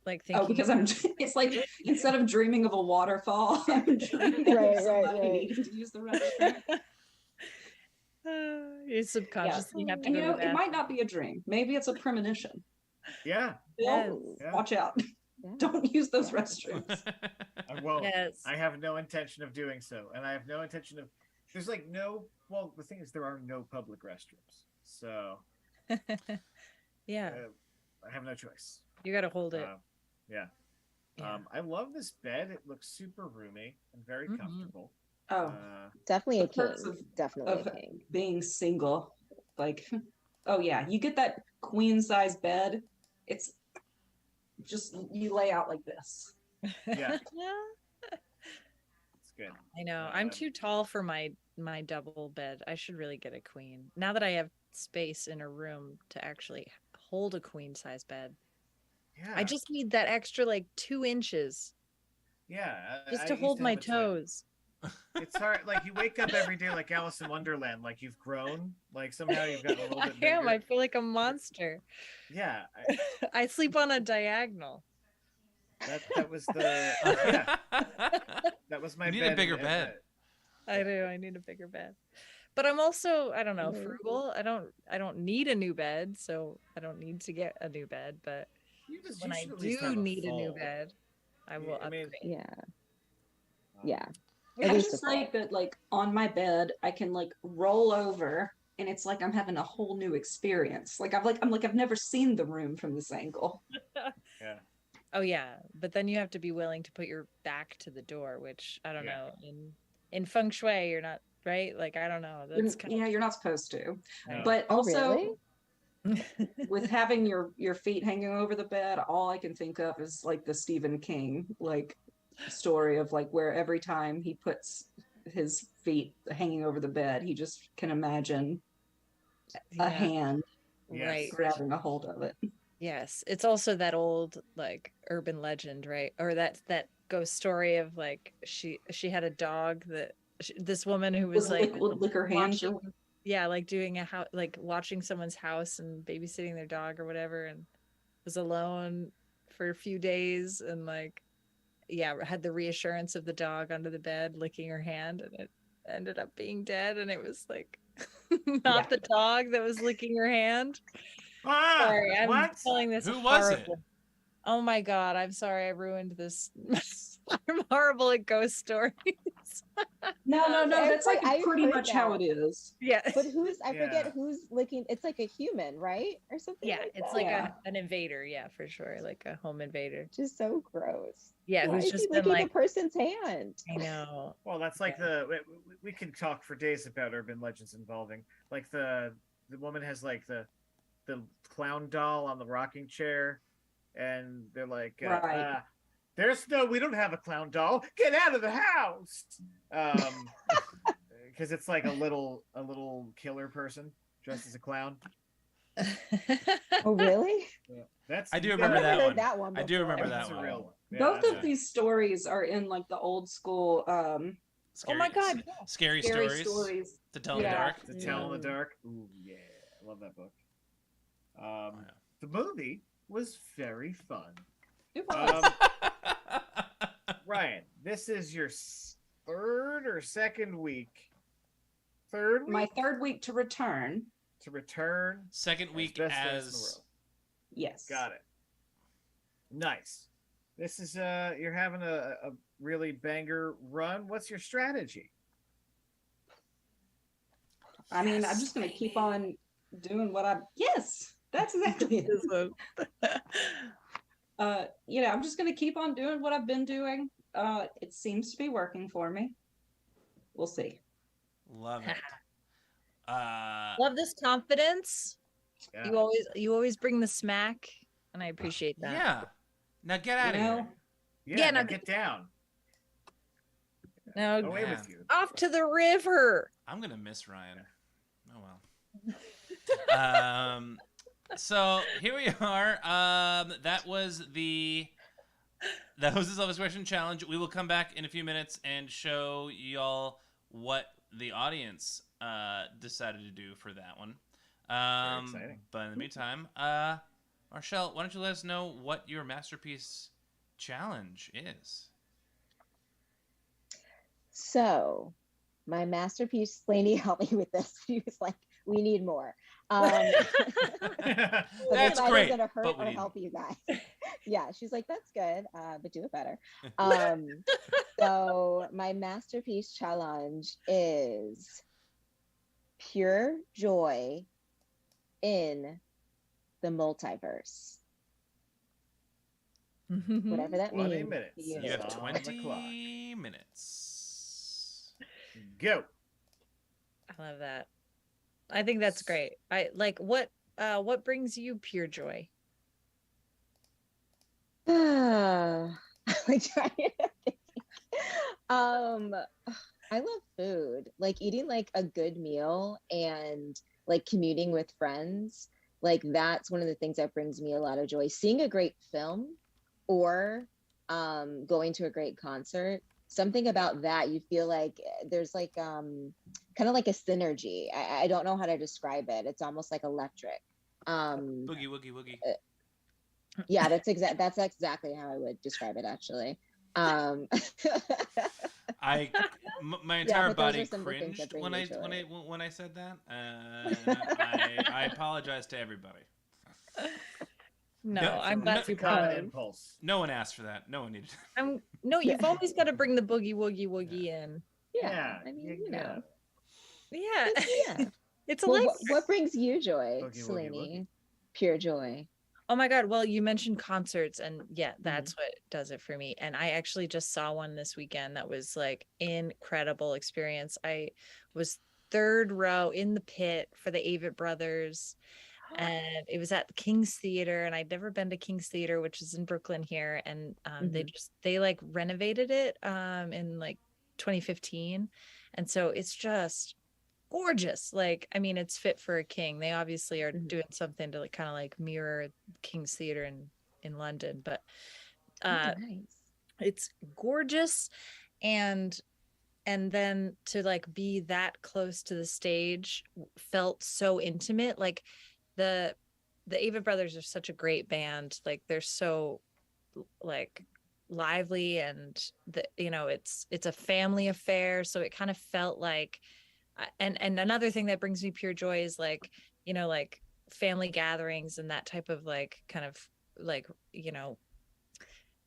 Like Oh, thinking because it's like instead of dreaming of a waterfall, I'm dreaming of somebody needing to use the restroom. you subconsciously have to And go you to know, the it might bathroom. not be a dream. Maybe it's a premonition. Yeah. Bill, Yeah. watch out. Yeah. Don't use those restrooms. I won't. Yes. I have no intention of doing so, and I have no intention of. There's like no. Well, the thing is, there are no public restrooms, so Yeah. I have no choice. You got to hold it. Yeah. Yeah. I love this bed. It looks super roomy and very Mhm. comfortable. Oh, Definitely a The perks king. of- Definitely of a king. being single. Like, oh yeah, you get that queen size bed. It's just, you lay out like this. Yeah, it's good. I know. I'm too tall for my double bed. I should really get a queen. Now that I have space in a room to actually hold a queen size bed. Yeah. I just need that extra like 2 inches yeah. just I to used hold my have a twin. toes. It's hard. Like you wake up every day like Alice in Wonderland. Like you've grown. Like somehow you've gotten a little I bit bigger. am. I feel like a monster. Yeah. I sleep on a diagonal. That was the. Yeah. That was my. You need bed a bigger and- bed. I do. I need a bigger bed. But I'm also, I don't know, Mhm. frugal. I don't need a new bed, so I don't need to get a new bed, but when I should at least do have need a new full- bed, I will I mean, upgrade. Yeah. um, Yeah. I At least just a like that, like on my bed, I can like roll over, and it's like I'm having a whole new experience. I've never seen the room from this angle. Yeah. Oh yeah, but then you have to be willing to put your back to the door, which I don't Yeah. know. In feng shui, you're not right. Like I don't know. That's kind Yeah, you're not supposed to. No. But Oh, also, really? of with having your feet hanging over the bed, all I can think of is like the Stephen King like story of like where every time he puts his feet hanging over the bed, he just can imagine a Yeah. hand Yes. Right. grabbing a hold of it. Yes, it's also that old like urban legend, right? Or that ghost story of like she had a dog that this woman who was like would lick her hands. watching, yeah, like doing a house, like watching someone's house and babysitting their dog or whatever, and was alone for a few days and like, yeah, had the reassurance of the dog under the bed licking her hand, and it ended up being dead, and it was like not the dog that was licking her hand. Ah, Sorry, I'm what? telling this. Who was it? horrible. Oh my god, I'm sorry I ruined this. I'm horrible at ghost stories. No, that's like I've pretty heard much how that. it is. Yeah. But I forget Yeah. who's licking. It's like a human, right? Or something. Yeah, like it's that. like Yeah. an invader, yeah, for sure. Like a home invader. Just so gross. Yeah, Why who's is just he been licking like, the person's hand? I know. Well, that's like we can talk for days about urban legends involving like the woman has like the clown doll on the rocking chair, and they're like, Right. we don't have a clown doll. Get out of the house. Because it's like a little killer person dressed as a clown. Oh, really? That's I do you remember gotta- that I've heard one. that one I do before. remember That's that a one. real one. Yeah, Both that's of these stories are in like the old school Oh my God, yeah. Scary, scary stories to tell in the Yeah. dark. To Tell in the Dark. Ooh, yeah. I love that book. Yeah. The movie was very fun. It was. Ryan, this is your third or second week? Third week My third week to return. to return. Second as week best as in the as world. Yes. Got it. Nice. This is you're having a really banger run. What's your strategy? I mean, I'm just gonna keep on doing what I'm. Yes, that's exactly it. I'm just gonna keep on doing what I've been doing. It seems to be working for me. We'll see. love it. Love this confidence. Yeah. You always bring the smack, and I appreciate that. Yeah. Now get out of You know? here. Yeah, Yeah, now no, get down. No, Away Yeah. with you. off to the river. I'm gonna miss Ryan. Oh well. So here we are. That was the self-expression challenge. We will come back in a few minutes and show y'all what the audience decided to do for that one. Very exciting. But in the meantime, Marchelle, why don't you let us know what your masterpiece challenge is? So, my masterpiece, Lainey helped me with this. She was like, "We need more." So That's this is great, either gonna hurt but we or need help you guys. Yeah, she's like, "That's good, but do it better." So my masterpiece challenge is pure joy in the multiverse, whatever that 20 means. minutes. to you. You have On the 20 minutes. Go. I love that. I think that's great. I like what brings you pure joy? Like trying to think. I love food. Like eating like a good meal and like commuting with friends. Like that's one of the things that brings me a lot of joy. Seeing a great film or going to a great concert. Something about that you feel like there's like kind of like a synergy. I don't know how to describe it. It's almost like electric. Boogie woogie woogie. Yeah, that's exactly how I would describe it actually. My entire but those are body some of the things that cringed bring when me I joy. when I said that. I apologize to everybody. No, No, I'm no, glad That's a you common brought it. impulse. No one asked for that. No one needed. No, you've always got to bring the boogie woogie woogie in. Yeah, I mean, you know. Yeah. Yeah. It's a Well, life. what brings you joy, Boogie, woogie, Selene? woogie. Pure joy. Oh my God. Well, you mentioned concerts, and yeah, that's what does it for me. And I actually just saw one this weekend that was like incredible experience. I was third row in the pit for the Avett Brothers, and it was at the King's Theater, and I'd never been to King's Theater, which is in Brooklyn here, and they like renovated it in like 2015, and so it's just gorgeous. Like, I mean, it's fit for a king. They obviously are doing something to like kind of like mirror King's Theater in London, but Nice. it's gorgeous. And then to like be that close to the stage felt so intimate. Like the Avett Brothers are such a great band. Like they're so like lively, and it's a family affair, so it kind of felt like and another thing that brings me pure joy is like like family gatherings and that type of like kind of like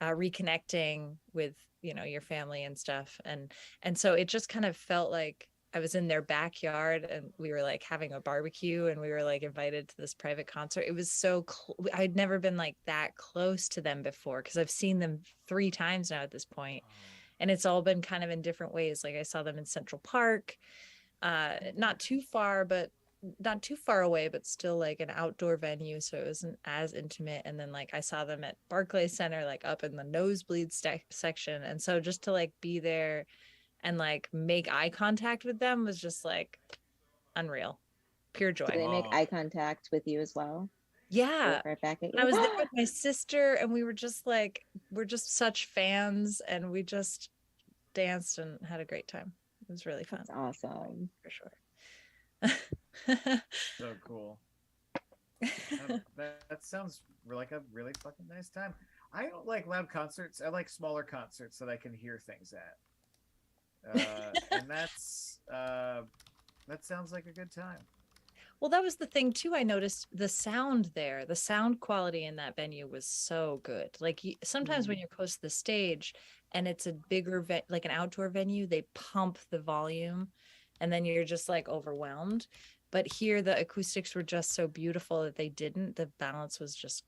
reconnecting with your family and stuff, and so it just kind of felt like I was in their backyard, and we were like having a barbecue, and we were like invited to this private concert. It was so I'd never been like that close to them before, because I've seen them 3 times now at this point, and it's all been kind of in different ways. Like I saw them in Central Park, not too far away, but still like an outdoor venue, so it wasn't as intimate. And then like I saw them at Barclays Center, like up in the nosebleed section, and so just to like be there and like make eye contact with them was just like unreal. Pure joy. Do they make eye contact with you as well? Yeah. Right back at you. I was there with my sister, and we were just like, we're just such fans, and we just danced and had a great time. It was really fun. That's awesome. For sure. So cool. That sounds like a really fucking nice time. I don't like loud concerts. I like smaller concerts that I can hear things at. And that sounds like a good time. Well, that was the thing too. I noticed the sound there, the sound quality in that venue was so good. Like sometimes when you're close to the stage and it's a bigger like an outdoor venue, they pump the volume, and then you're just like overwhelmed. But here the acoustics were just so beautiful that they didn't. The balance was just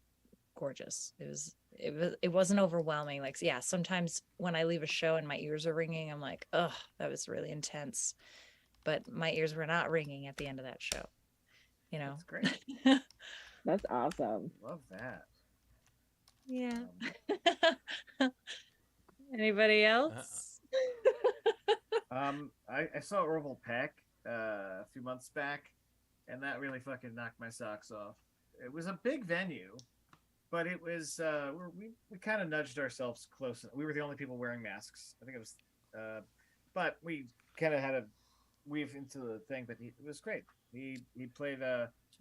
gorgeous. It wasn't overwhelming. Like, yeah, sometimes when I leave a show and my ears are ringing, I'm like, oh, that was really intense. But my ears were not ringing at the end of that show. That's great. That's awesome. Love that. Yeah. Anybody else? I saw Orville Peck a few months back, and that really fucking knocked my socks off. It was a big venue, but it was we kind of nudged ourselves close. We were the only people wearing masks. I think it was, but we kind of had to weave into the thing. But it was great. He played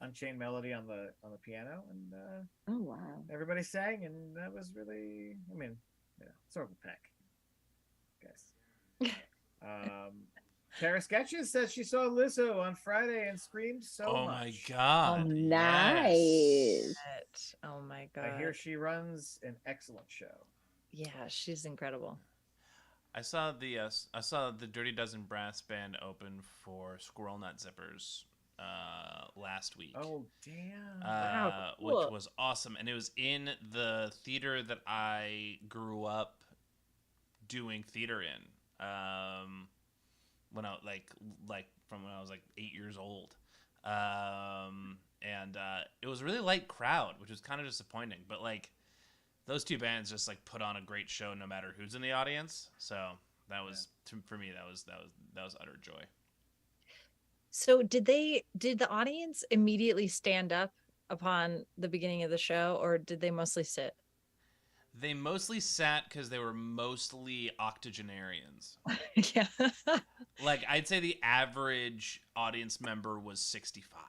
Unchained Melody on the piano, and Oh wow. everybody sang, and that was really. I mean, yeah, it's Orville Peck, guys. Tara Sketches says she saw Lizzo on Friday and screamed so Oh much. my god. Oh, Yes. nice. Oh my god. I hear she runs an excellent show. Yeah, she's incredible. I saw the Dirty Dozen brass band open for Squirrel Nut Zippers last week. Oh damn! Wow, Which cool. was awesome, and it was in the theater that I grew up doing theater in. When I like from when I was like 8 years old, and it was a really light crowd, which was kind of disappointing. But like those two bands just like put on a great show no matter who's in the audience. So that was for me that was utter joy. So did the audience immediately stand up upon the beginning of the show, or did they mostly sit? They mostly sat because they were mostly octogenarians. Yeah. Like I'd say the average audience member was 65.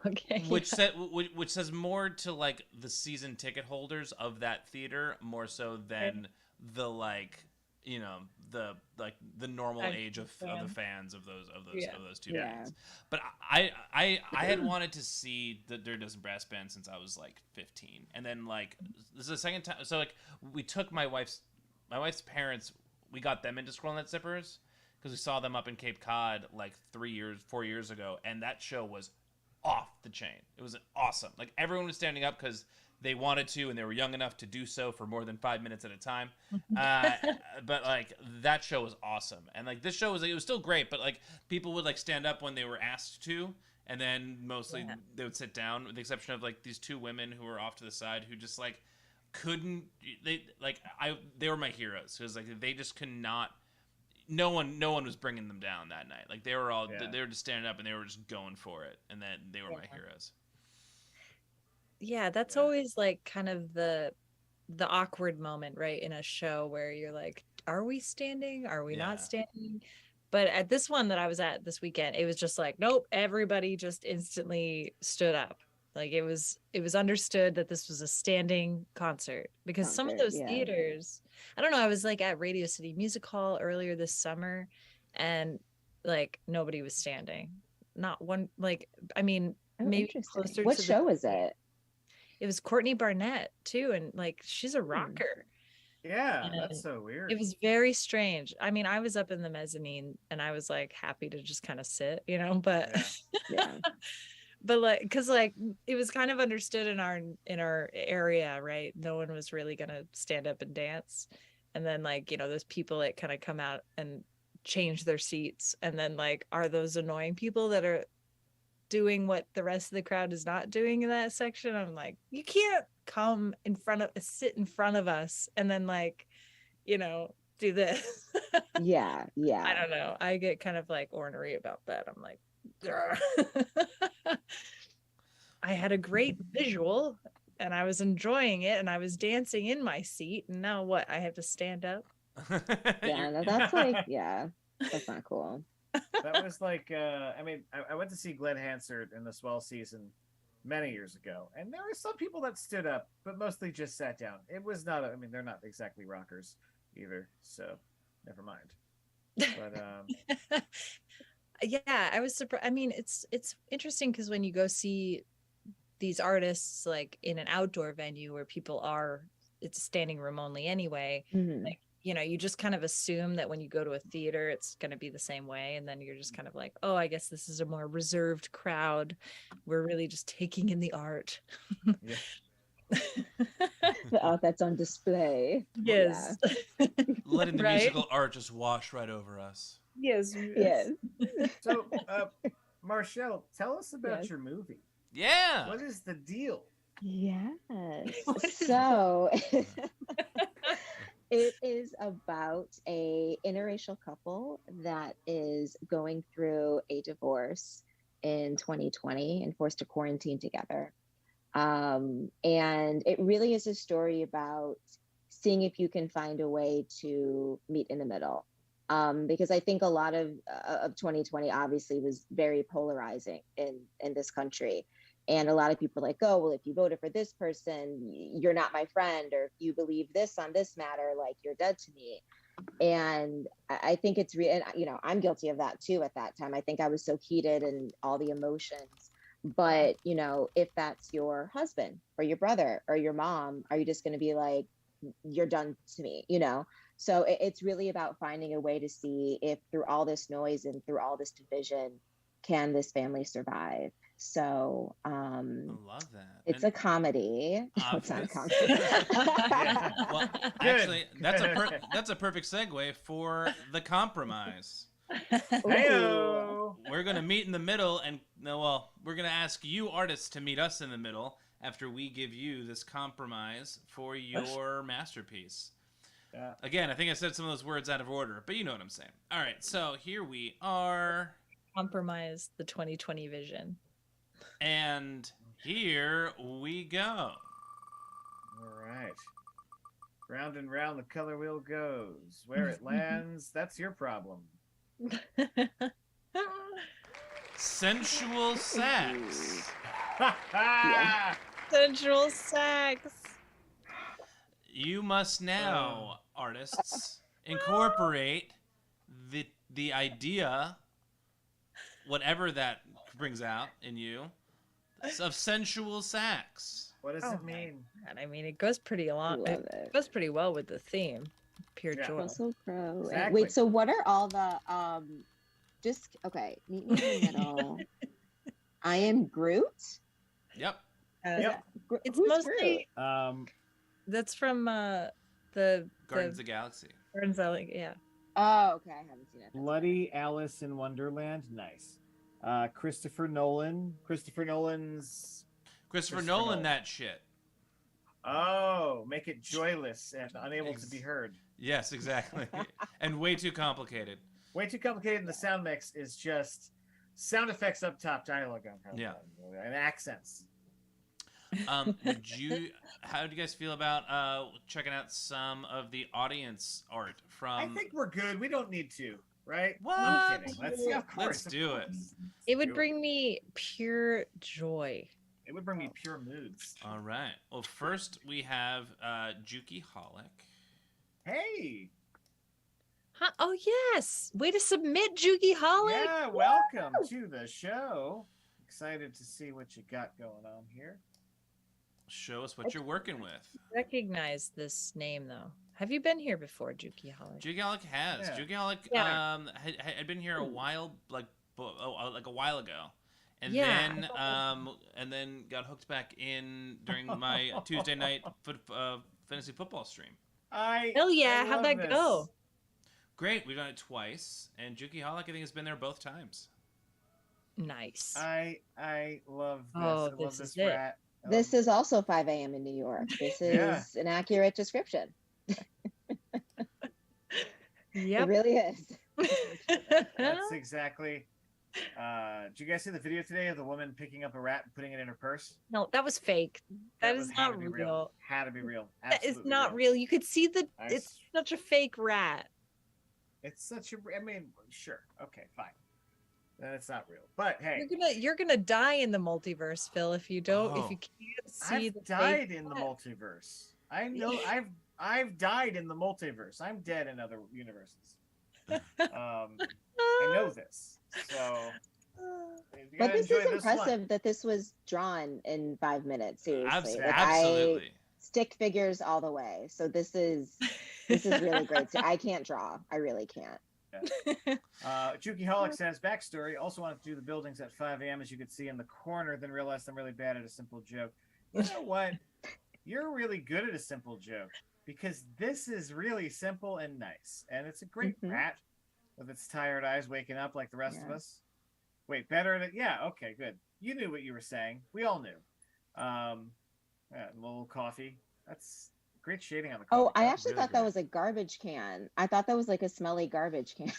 Okay. Which says more to like the season ticket holders of that theater more so than the like the normal age of the fans of those two Yeah. bands. But I had wanted to see the Dirty Dozen brass band since I was like 15, and then like this is the second time. So like we took my wife's parents, we got them into Squirrel Nut Zippers because we saw them up in Cape Cod like 4 years ago, and that show was off the chain. It was awesome. Like everyone was standing up because they wanted to, and they were young enough to do so for more than 5 minutes at a time. But like that show was awesome, and like this show it was still great. But like people would like stand up when they were asked to, and then mostly they would sit down, with the exception of like these two women who were off to the side who just like couldn't. They were my heroes because like they just could not. No one was bringing them down that night. Like they were all they were just standing up and they were just going for it, and then they were my heroes. Yeah, that's always like kind of the awkward moment, right, in a show where you're like, are we standing? Are we not standing? But at this one that I was at this weekend, it was just like, nope, everybody just instantly stood up. Like it was understood that this was a standing concert because some of those theaters, I don't know, I was like at Radio City Music Hall earlier this summer and like nobody was standing. Not one, like, I mean, maybe closer what to show was it? It was Courtney Barnett too, and like she's a rocker. Yeah, And that's so weird. it was very strange. I mean, I was up in the mezzanine and I was like happy to just kind of sit, but Yeah. but like because like it was kind of understood in our area, right? No one was really gonna stand up and dance. And then like, those people that kind of come out and change their seats, and then like are those annoying people that are doing what the rest of the crowd is not doing in that section. I'm like, you can't come sit in front of us and then like, do this. Yeah. I don't know. I get kind of like ornery about that. I'm like, I had a great visual and I was enjoying it and I was dancing in my seat, and now what? I have to stand up. Yeah, that's like, that's not cool. That was like, I went to see Glenn Hansard in the Swell season many years ago, and there were some people that stood up, but mostly just sat down. It was not, they're not exactly rockers either, so never mind. But yeah, I was surprised. I mean, it's interesting because when you go see these artists like in an outdoor venue where it's a standing room only anyway, like, you just kind of assume that when you go to a theater, it's going to be the same way. And then you're just kind of like, oh, I guess this is a more reserved crowd. We're really just taking in the art. The art that's on display. Yes. Letting the musical art just wash right over us. Yes. So, Marchelle, tell us about your movie. Yeah. What is the deal? Yes. So It is about a interracial couple that is going through a divorce in 2020 and forced to quarantine together. And it really is a story about seeing if you can find a way to meet in the middle. Because I think a lot of 2020 obviously was very polarizing in this country. And a lot of people are like, oh, well, if you voted for this person, you're not my friend. Or if you believe this on this matter, like you're dead to me. And I think it's real. And, you know, I'm guilty of that too at that time. I think I was so heated and all the emotions. But, you know, if that's your husband or your brother or your mom, are you just going to be like, you're done to me, you know? So it's really about finding a way to see if through all this noise and through all this division, can this family survive? So I love that. it's And a comedy. It's not a comedy. Yeah. well, Good. actually, that's a perfect segue for The Compromise. Heyo. We're gonna meet in the middle, and we're gonna ask you artists to meet us in the middle after we give you this compromise for your masterpiece. Yeah. Again, I think I said some of those words out of order, but you know what I'm saying. All right, so here we are, Compromise the 2020 vision. and here we go. All right. Round and round the color wheel goes. Where it lands, that's your problem. Sensual sex. Yeah. Sensual sex. You must now, artists, incorporate the idea, whatever that brings out in you, of sensual sex. What does Oh it my mean? God, I mean, it goes pretty along. Love It it. goes pretty well with the theme. Pure Yeah. joy. Russell Crowe. Exactly. Wait, so what are all the just okay, meet me in the middle. I am Groot. Yep. Yep. It's Who's mostly Um, that's from the Guardians of the Galaxy. Gardens of the- yeah. Oh, okay, I haven't seen it. Bloody Alice in Wonderland. Nice. Christopher Nolan. Christopher Nolan's. Christopher Nolan. Nolan, that shit. Oh, make it joyless and unable to be heard. Yes, exactly. And way too complicated. Way too complicated, and the sound mix is just sound effects up top, dialogue on top, Yeah. and accents. How do you guys feel about checking out some of the audience art I from? think we're good. We don't need to, right? What? I'm kidding. Let's, yeah, of course, Let's of do it. course. It would do bring me pure joy. It would bring me pure moods. All right. Well, first we have Juki Holic. Hey, Huh? Oh yes. Way to submit, Juki Holic. yeah, welcome to the show. Excited to see what you got going on here. Show us what you're working with. Recognize this name though. Have you been here before, Juki Holic? Juki Holic has. Yeah. Juki Holic Yeah. had been here a while, like a while ago, and Yeah, then got hooked back in during my Tuesday night fantasy football stream. Hell yeah, I how'd love that this. go? Great, we've done it twice, and Juki Holic I think has been there both times. Nice. I love this. Oh, I love this this is it. rat. I This love- is also 5 a.m. in New York. This is Yeah. an accurate description. It Yep. really is. That's exactly. Did you guys see the video today of the woman picking up a rat and putting it in her purse? No, that was fake. That is had not to be real. Had to be real. That is Absolutely not real. You could see I it's s- such a fake rat. It's such a. I mean, sure. Okay, fine. Then it's not real. But hey, You're gonna die in the multiverse, Phil, if you don't if Oh. you can't see I've the died fake in the rat. multiverse. I know. I've died in the multiverse. I'm dead in other universes. I know this. So. you But gotta this enjoy is one. impressive that this was drawn in 5 minutes. Seriously, like Absolutely. stick figures all the way. So this is really great. I can't draw. I really can't. Juki Holic says backstory. Also wanted to do the buildings at 5 a.m. as you could see in the corner. Then realized I'm really bad at a simple joke. You know what? You're really good at a simple joke because this is really simple and nice, and it's a great Mhm. rat with its tired eyes waking up like the rest of Yeah. us. Wait, better at it? Yeah. Okay. Good. You knew what you were saying. We all knew. Yeah, a little coffee. That's Great shading on the Oh, coffee. I cup. actually Really thought that great. was a garbage can. I thought that was like a smelly garbage can.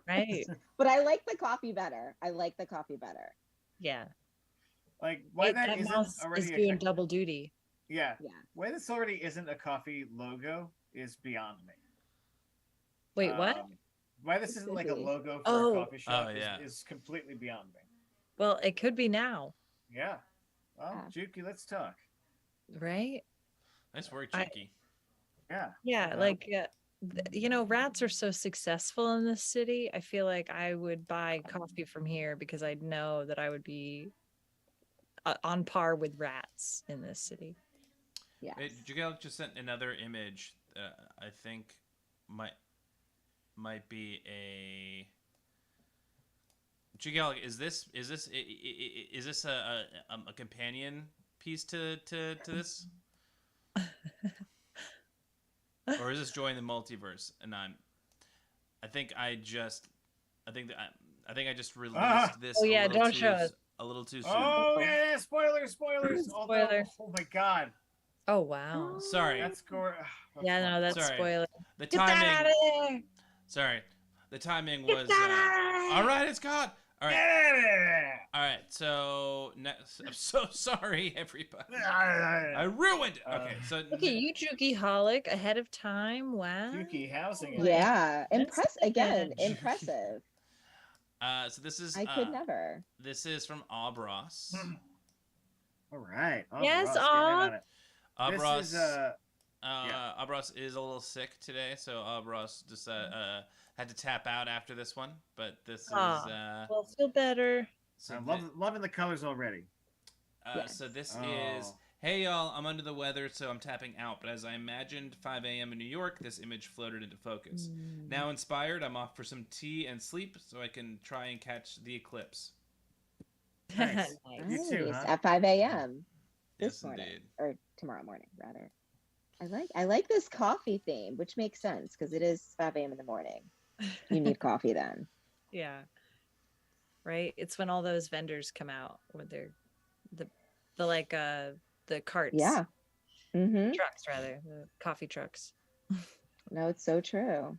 Right. But I like the coffee better. I like the coffee better. Yeah. Like why Wait, that that isn't mouse is already doing double duty. yeah. Yeah. Why this already isn't a coffee logo is beyond me. Wait, what? Why this It isn't could like a be. logo for Oh. a coffee shop yeah. is completely beyond me. Well, it could be now, Yeah. Well, Yeah. Juki, let's talk. right? Nice work, I- Cheeky. Yeah. Yeah, like you know, rats are so successful in this city. I feel like I would buy coffee from here because I'd know that I would be on par with rats in this city. Yes. Jigel just sent another image that I think might be a. Jigel, is this a companion piece to this, or is this join the multiverse? And I think I just released this. Oh, yeah, don't too, show us. a little too soon. Oh yeah, spoilers. Oh, no. Spoiler. Oh my god. Oh wow. Sorry. That's gore. Yeah, no, that's Sorry. spoiler. The Get that out timing. of there. Sorry, the timing Get was. that out of there. All right, it's gone. All right. Yeah. All right. So I'm so sorry, everybody. I ruined it. Okay. So Look at you, Juki Holic, ahead of time. Wow. Yuki housing it. Yeah. That's Again, good. impressive. so this is. I could never. This is from Abros. All right. Oh, Yes, Ross, get in on it. Abros. This is Abros is a little sick today, so Abros just had to tap out after this one. But this is. Well, feel better. So I'm loving the colors already. Yes. So this Oh. is, hey y'all, I'm under the weather, so I'm tapping out. But as I imagined 5 a.m. in New York, this image floated into focus. Now inspired, I'm off for some tea and sleep so I can try and catch the eclipse. Nice. You too, Nice. huh? At 5 a.m. Yes, this morning, indeed. or tomorrow morning, rather. I like this coffee theme, which makes sense because it is 5 a.m. in the morning. You need coffee then. Yeah. Right? It's when all those vendors come out with their the carts. Yeah. Mm-hmm. Trucks rather. The coffee trucks. No, it's so true.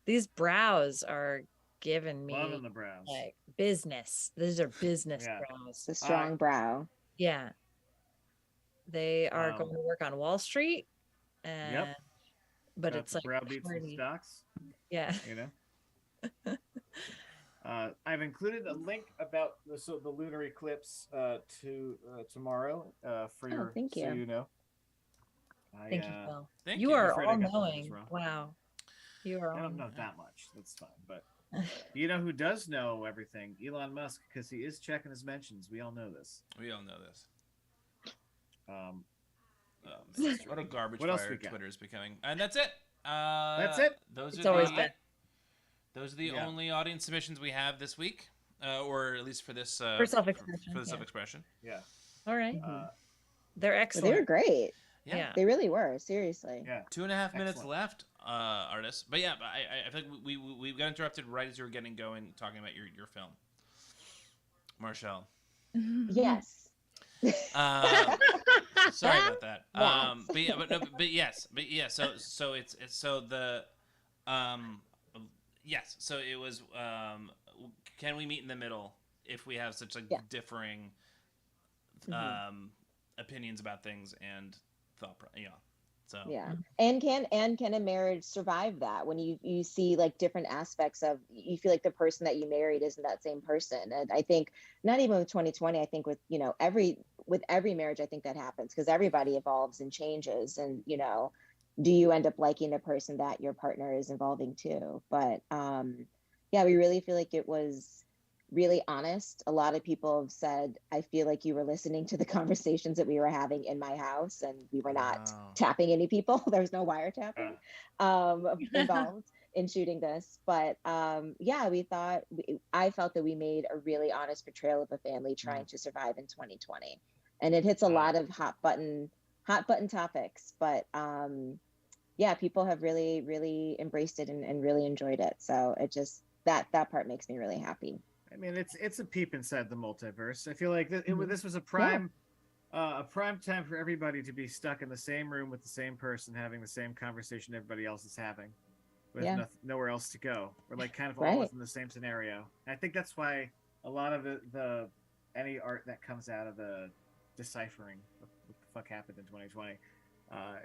These brows are giving me Loving the brows. like business. These are business Yeah. brows. It's a strong brow. Yeah. They are Wow. going to work on Wall Street. And but Got it's the like brow beats and party. stocks. Yeah. You know. I've included a link about the lunar eclipse to tomorrow for your thank so you. you know. Thank you, Phil. Thank You you. are Afraid I all got the numbers knowing. wrong. Wow. You are I all don't know knowing. that much. That's fine, but you know who does know everything? Elon Musk, because he is checking his mentions. We all know this. We all know this. Um, Man, what a garbage What else fire we got? Twitter is becoming. And that's it. That's it? Those It's are always the, been. Those are the Yeah. only audience submissions we have this week, or at least for this For self-expression, For the yeah. self-expression. yeah. All right. They're But they were excellent. great. Yeah. They really were. Seriously. Yeah. 2.5 minutes Excellent. left, artists. But yeah, I feel like we got interrupted right as you were getting going, talking about your film, Marchelle. Yes. Sorry about that. Yes. But yeah, but yes. So it's so the yes. So it was. Can we meet in the middle if we have such like Yeah. differing opinions about things and thought? So Yeah. And can a marriage survive that when you see like different aspects of, you feel like the person that you married isn't that same person? And I think not even with 2020, I think with every marriage, I think that happens because everybody evolves and changes. And do you end up liking the person that your partner is involving too? But yeah, we really feel like it was really honest. A lot of people have said, I feel like you were listening to the conversations that we were having in my house, and we were not Wow. tapping any people. There was no wiretapping involved in shooting this. But yeah, I felt that we made a really honest portrayal of a family trying to survive in 2020. And it hits a lot of hot button topics. But yeah, people have really, really embraced it and really enjoyed it. So it just, that part makes me really happy. I mean, it's a peep inside the multiverse. I feel like this was a prime a prime time for everybody to be stuck in the same room with the same person, having the same conversation everybody else is having, with nowhere else to go. We're like kind of all within the same scenario. And I think that's why a lot of any art that comes out of the deciphering what the fuck happened in 2020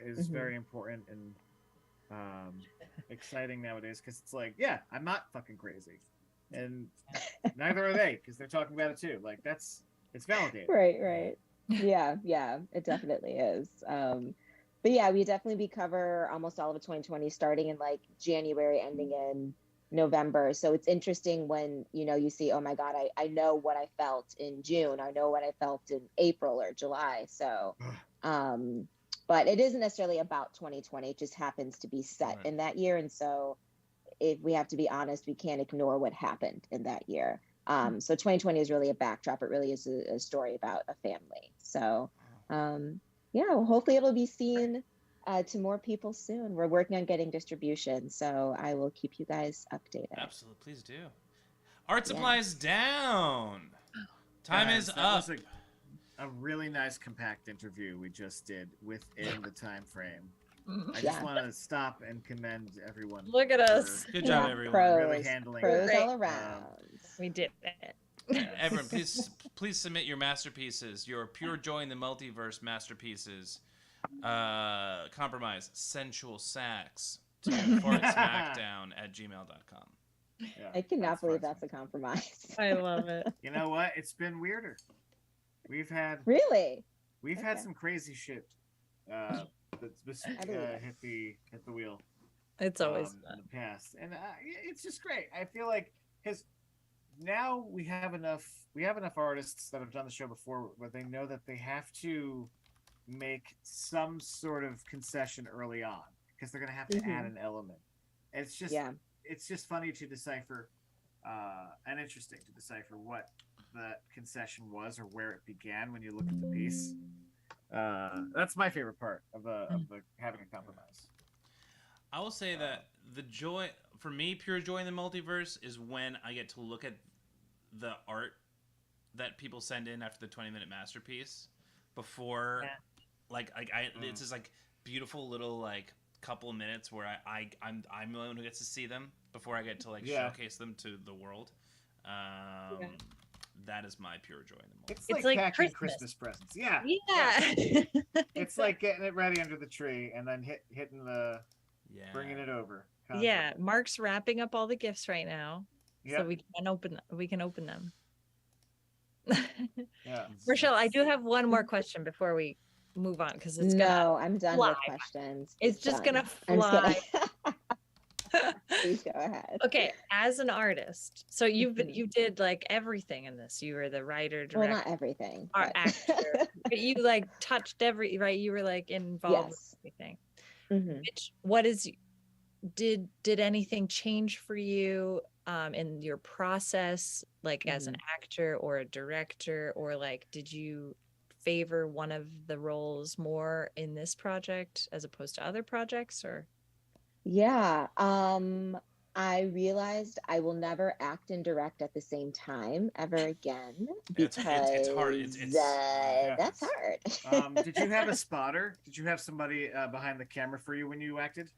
is very important and exciting nowadays, because it's like, yeah, I'm not fucking crazy, and neither are they, because they're talking about it too. Like it's validated. Right. Yeah, it definitely is. But yeah, we definitely cover almost all of 2020, starting in like January, ending in November. So it's interesting when, you see, oh my God, I know what I felt in June. I know what I felt in April or July. So, but it isn't necessarily about 2020. It just happens to be set in that year. And so if we have to be honest, we can't ignore what happened in that year. So 2020 is really a backdrop. It really is a story about a family. So, hopefully it'll be seen to more people soon. We're working on getting distribution, so I will keep you guys updated. Absolutely, please do. Art supplies down. Time is up. Was a really nice compact interview we just did within the time frame. I just want to stop and commend everyone. Look at us. Good job, everyone. Really handling pros it. all around. We did it. Everyone, please submit your masterpieces, your pure joy in the multiverse masterpieces. Compromise, sensual sax to fortsmackdown@gmail.com. Yeah, I cannot believe that's a compromise. I love it. You know what? It's been weirder. We've had some crazy shit that's hit the wheel. It's always in the past, and it's just great. I feel like because now we have enough artists that have done the show before where they know that they have to make some sort of concession early on, because they're going to have to add an element. It's just funny to decipher and interesting to decipher what that concession was or where it began when you look at the piece. That's my favorite part of having a compromise. I will say that the joy, for me, pure joy in the multiverse is when I get to look at the art that people send in after the 20-minute masterpiece before, it's this like beautiful little like couple of minutes where I'm the one who gets to see them before I get to showcase them to the world. That is my pure joy in the moment. It's like packing Christmas presents. Yeah. It's like getting it ready under the tree and then hitting the bringing it over. Concept. Yeah, Mark's wrapping up all the gifts right now, so we can open them. Yeah. Marchelle, I do have one more question before we move on, because I'm done with questions. It's just gonna fly. Please go ahead. Okay, as an artist, so you did like everything in this. You were the writer, director. Well, not everything. Or actor. But you like touched right? You were like involved with everything. Did anything change for you in your process, like as an actor or a director, or like did you favor one of the roles more in this project as opposed to other projects, or? Yeah, I realized I will never act and direct at the same time ever again, because it's hard. That's hard. Did you have a spotter? Did you have somebody behind the camera for you when you acted?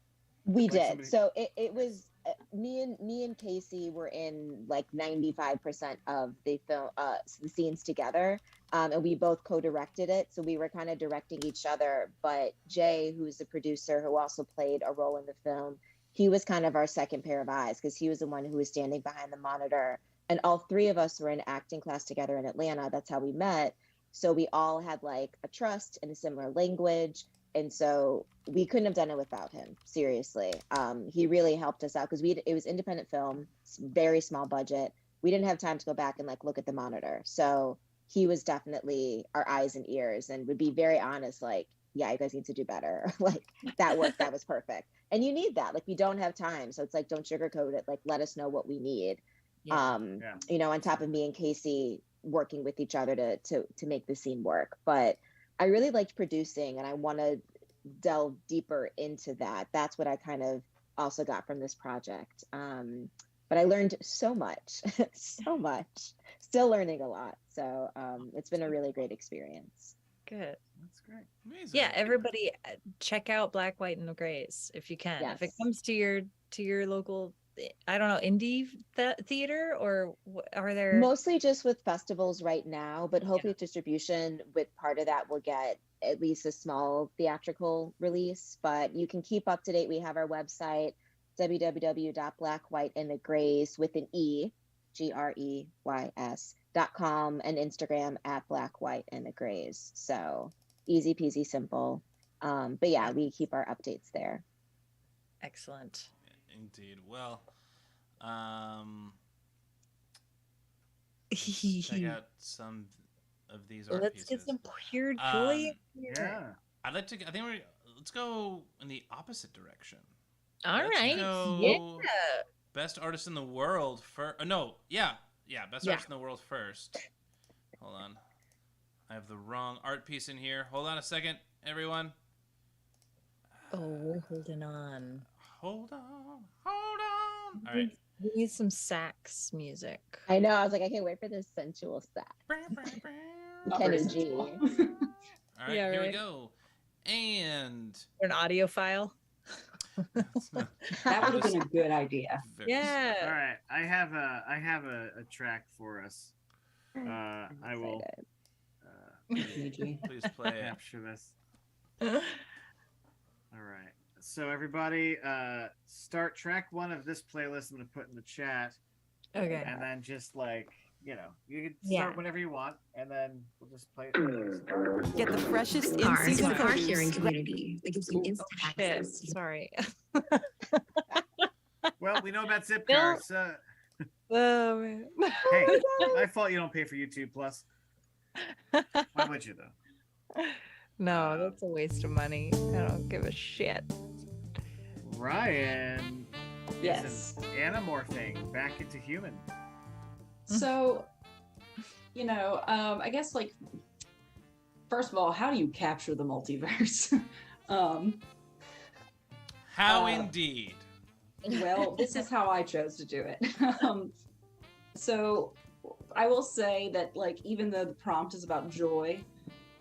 We did. So it was me and Casey were in like 95% of the film, the scenes together, and we both co-directed it. So we were kind of directing each other. But Jay, who's the producer, who also played a role in the film, he was kind of our second pair of eyes, because he was the one who was standing behind the monitor. And all three of us were in acting class together in Atlanta. That's how we met. So we all had like a trust and a similar language. And so we couldn't have done it without him. Seriously. He really helped us out, because it was independent film, very small budget. We didn't have time to go back and like look at the monitor. So he was definitely our eyes and ears, and would be very honest, like, yeah, you guys need to do better. Like that was perfect. And you need that. Like we don't have time. So it's like, don't sugarcoat it. Like, let us know what we need. On top of me and Casey working with each other to make the scene work. But I really liked producing, and I want to delve deeper into that. That's what I kind of also got from this project. But I learned so much, so much. Still learning a lot. So it's been a really great experience. good. That's great. Amazing. Yeah, everybody check out Black, White, and the Grays if you can. If it Yes. comes to your local, I don't know, indie theater, or are there? Mostly just with festivals right now, but hopefully distribution with part of that will get at least a small theatrical release. But you can keep up to date. We have our website, www.blackwhiteandthegrays with an E, GREYS.com, and Instagram at Black, White, and the Grays. So easy peasy simple. But yeah, we keep our updates there. Excellent. Indeed. Well, check out some of these art Let's pieces. get some pure joy in here. Yeah. I'd like to. I think let's go in the opposite direction. All Let's right. go Yeah. Best artist in the world first. No, yeah. Best artist in the world first. Hold on, I have the wrong art piece in here. Hold on a second, everyone. Oh, we're holding on. Hold on. All right. We need some sax music. I know. I was like, I can't wait for this sensual sax. Not Kenny very G. sensual. All right, Yeah, here we right. go. And An audio file. That would have been a good idea. All Yeah. right. I have a track for us. I will PG. Please play it. capture this. All right. So everybody, start track 1 of this playlist. I'm gonna put in the chat, Okay. and then just you can Yeah. start whenever you want, and then we'll just play it. Get the freshest Ours in-season with our produce. sharing community. That gives you Oh, instant shit. access to Sorry. Well, we know about zip Bill- cards. Oh, man. Hey, my fault you don't pay for YouTube Plus. Why would you though? No, that's a waste of money. I don't give a shit. Ryan Yes. is an anamorphing back into human. So, I guess first of all, how do you capture the multiverse? How Uh, indeed. Well, this is how I chose to do it. So I will say that even though the prompt is about joy,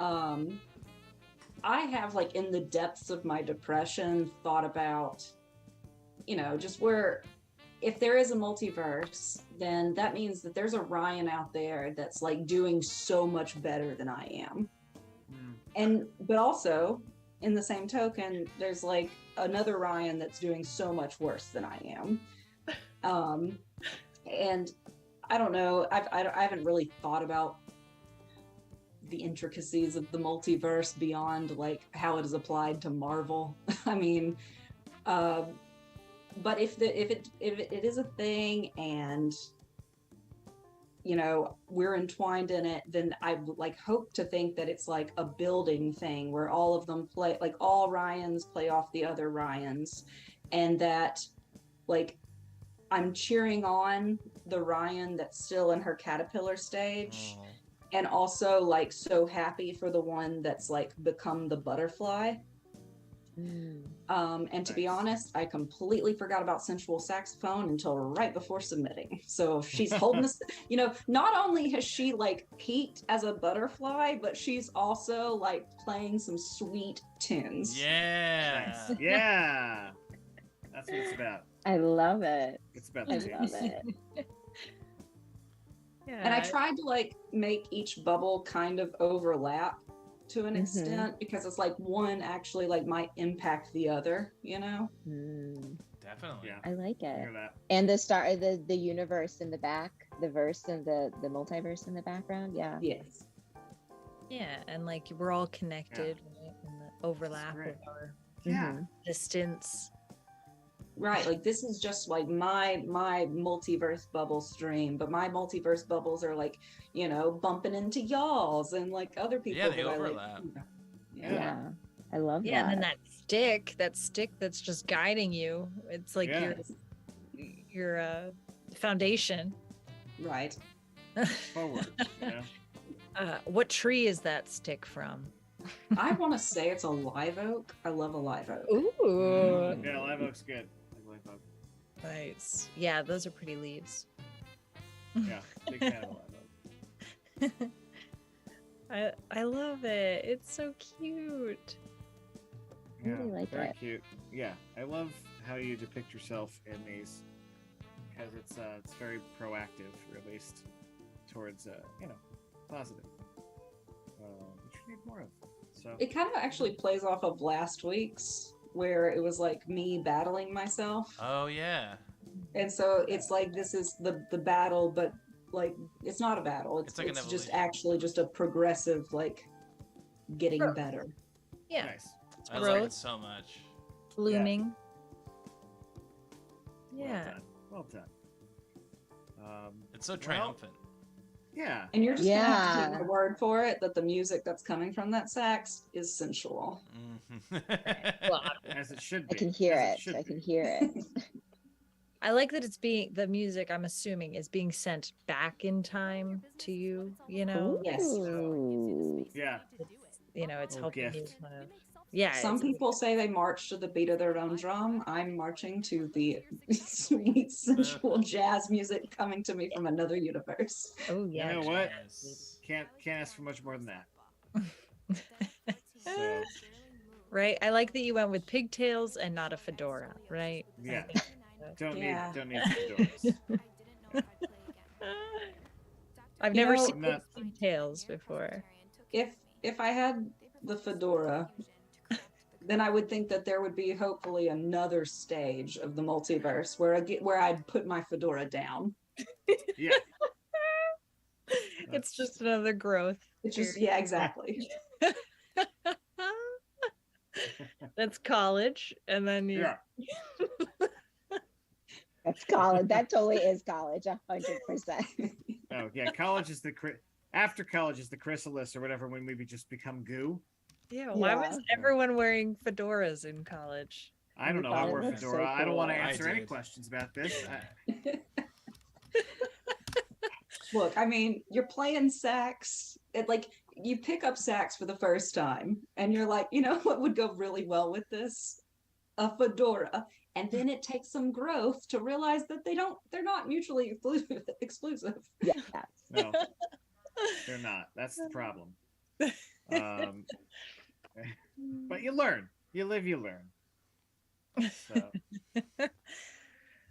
I have in the depths of my depression thought about, just where if there is a multiverse, then that means that there's a Ryan out there that's doing so much better than I am. But also in the same token, there's another Ryan that's doing so much worse than I am. And I don't know, I haven't really thought about the intricacies of the multiverse beyond how it is applied to Marvel. I mean, but if it is a thing and we're entwined in it, then I hope to think that it's a building thing where all of them play, all Ryans play off the other Ryans, and that I'm cheering on the Ryan that's still in her caterpillar stage, and also so happy for the one that's become the butterfly. And to be honest, I completely forgot about sensual saxophone until right before submitting. So she's holding this, not only has she peaked as a butterfly, but she's also playing some sweet tunes. Yeah. Yeah. That's what it's about. I love it. It's about I the love tunes. it. Yeah. And I tried to make each bubble kind of overlap to an extent, because it's one actually might impact the other, Definitely. Yeah. I like it. Hear that. And the universe in the back, the verse and the multiverse in the background. Yeah. Yes. Yeah, and we're all connected, right? And the overlap great. of our Yeah. distance. Right, this is just my multiverse bubble stream, but my multiverse bubbles are bumping into y'all's and other people. Yeah, they that I overlap. Yeah. I love Yeah, that. and then that stick that's just guiding you. It's your foundation. Right. Forward. What tree is that stick from? I want to say it's a live oak. I love a live oak. Ooh, Yeah, live oak's good. I like live oak. nice. Yeah, those are pretty leaves. Yeah, big fan of live oak. I love it. It's so cute. I really like very it. cute. Yeah, I love how you depict yourself in these because it's very proactive, or at least towards positive, which we need more of. So It kind of actually plays off of last week's, where it was like me battling myself. Oh yeah. And so it's like this is the battle, but like it's not a battle. It's like an just evolution. actually just a progressive like getting Growth. better. Yeah. nice. I like it growth. so much. Blooming. Well Yeah. done. Well done. It's so well, triumphant. Yeah. And you're just gonna have to Yeah. take my word for it that the music that's coming from that sax is sensual. Well, As it should I be. can hear as it. should I be. can hear it. I like that the music, I'm assuming, is being sent back in time to you, you know? Yes. Ooh. Yeah. It's Little helping you gift. kind of, yeah. Some people say they march to the beat of their own drum. I'm marching to the sweet, sensual jazz music coming to me from another universe. Oh, You yeah. know what? Yes. Can't ask for much more than that. So Right? I like that you went with pigtails and not a fedora, right? I yeah. think Don't Yeah. need fedoras. I've You never know- seen Not- pigtails before. If I had the fedora, then I would think that there would be hopefully another stage of the multiverse where I'd put my fedora down. Yeah. It's just another growth. It's just yeah, exactly. That's college. And then you Yeah. That's college. That totally is college, 100%. Oh yeah. College is after college is the chrysalis or whatever when we just become goo. Yeah, why was Yeah. everyone wearing fedoras in college? I don't You know. I thought it wear looked so fedora. I don't want to cool. I answer any did. questions about this. Look, I mean, you're playing sax. It like you pick up sax for the first time, and you're like, you know what would go really well with this? A fedora. And then it takes some growth to realize that they're not mutually exclusive. Yeah. No, they're not. That's the problem. But you learn. You live, you learn. So,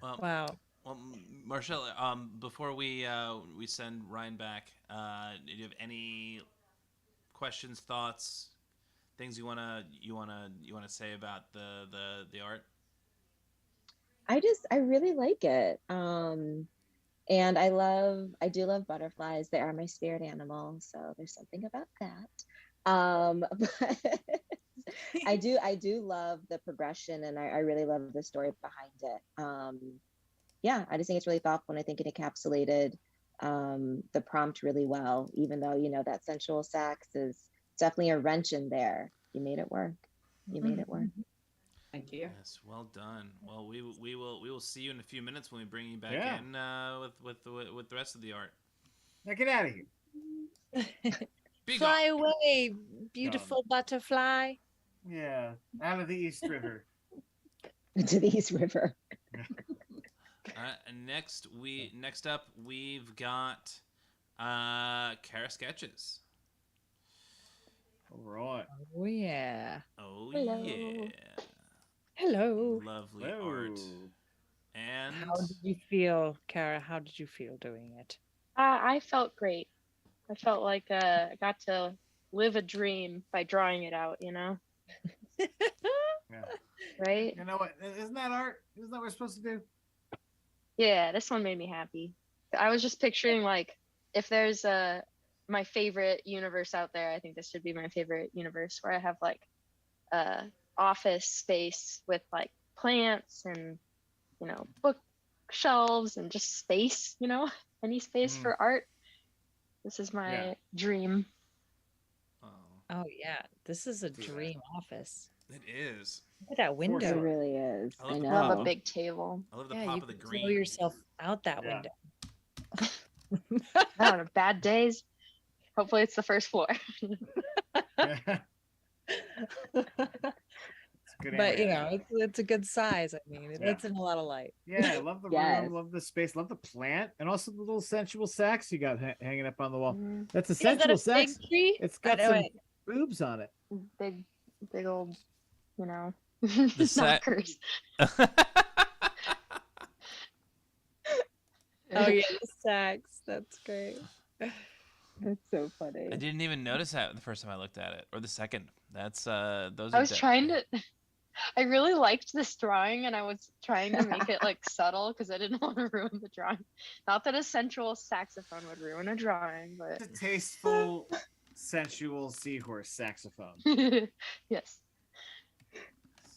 Well, Wow. well, Marchelle, before we send Ryan back, do you have any questions, thoughts, things you wanna say about the art? I really like it. And I do love butterflies. They are my spirit animal, so there's something about that. But I do love the progression, and I really love the story behind it. Yeah, I just think it's really thoughtful, and I think it encapsulated the prompt really well, even though, that sensual sax is definitely a wrench in there. You made it work. You made it work. Thank you. Yes, well done. Well, we will see you in a few minutes when we bring you back Yeah. in with the rest of the art. now get out of here. Be Fly gone. away, beautiful butterfly. Yeah, out of the East River. To the East River. And next up we've got Kara Sketches. All right. Oh, yeah. Oh Hello. yeah, Hello. lovely Whoa. art. And How did you feel, Kara? How did you feel doing it? I felt great. I felt like I got to live a dream by drawing it out, Yeah. right? You know what? Isn't that art? Isn't that what we're supposed to do? Yeah, this one made me happy. I was just picturing like if there's my favorite universe out there, I think this should be my favorite universe where I have like office space with like plants and bookshelves and just space, any space Mm. for art. This is my Yeah. dream. oh, Oh, yeah. This is a See that. dream office. it is. Look at that window. It sure. really is. I love I the I love know. a big table. I love the Yeah, pop you of the can green. throw yourself out that Yeah. window. I don't know, bad days. Hopefully it's the first floor. It's Good But you area. know, it's a good size. I mean, it Yeah. lets in a lot of light. Yeah, I love the Yes. room, love the space, love the plant, and also the little sensual sax you got hanging up on the wall. Mhm. That's a Is that sensual a fig sax. tree? It's I got know some it. boobs on it. Big, big old, you know, The sac- knockers. Oh yeah, the sax. That's great. That's so funny. I didn't even notice that the first time I looked at it, or the second. That's those. I Are was trying to. I really liked this drawing, and I was trying to make it like subtle because I didn't want to ruin the drawing. Not that a sensual saxophone would ruin a drawing, but It's a tasteful, sensual seahorse saxophone. yes.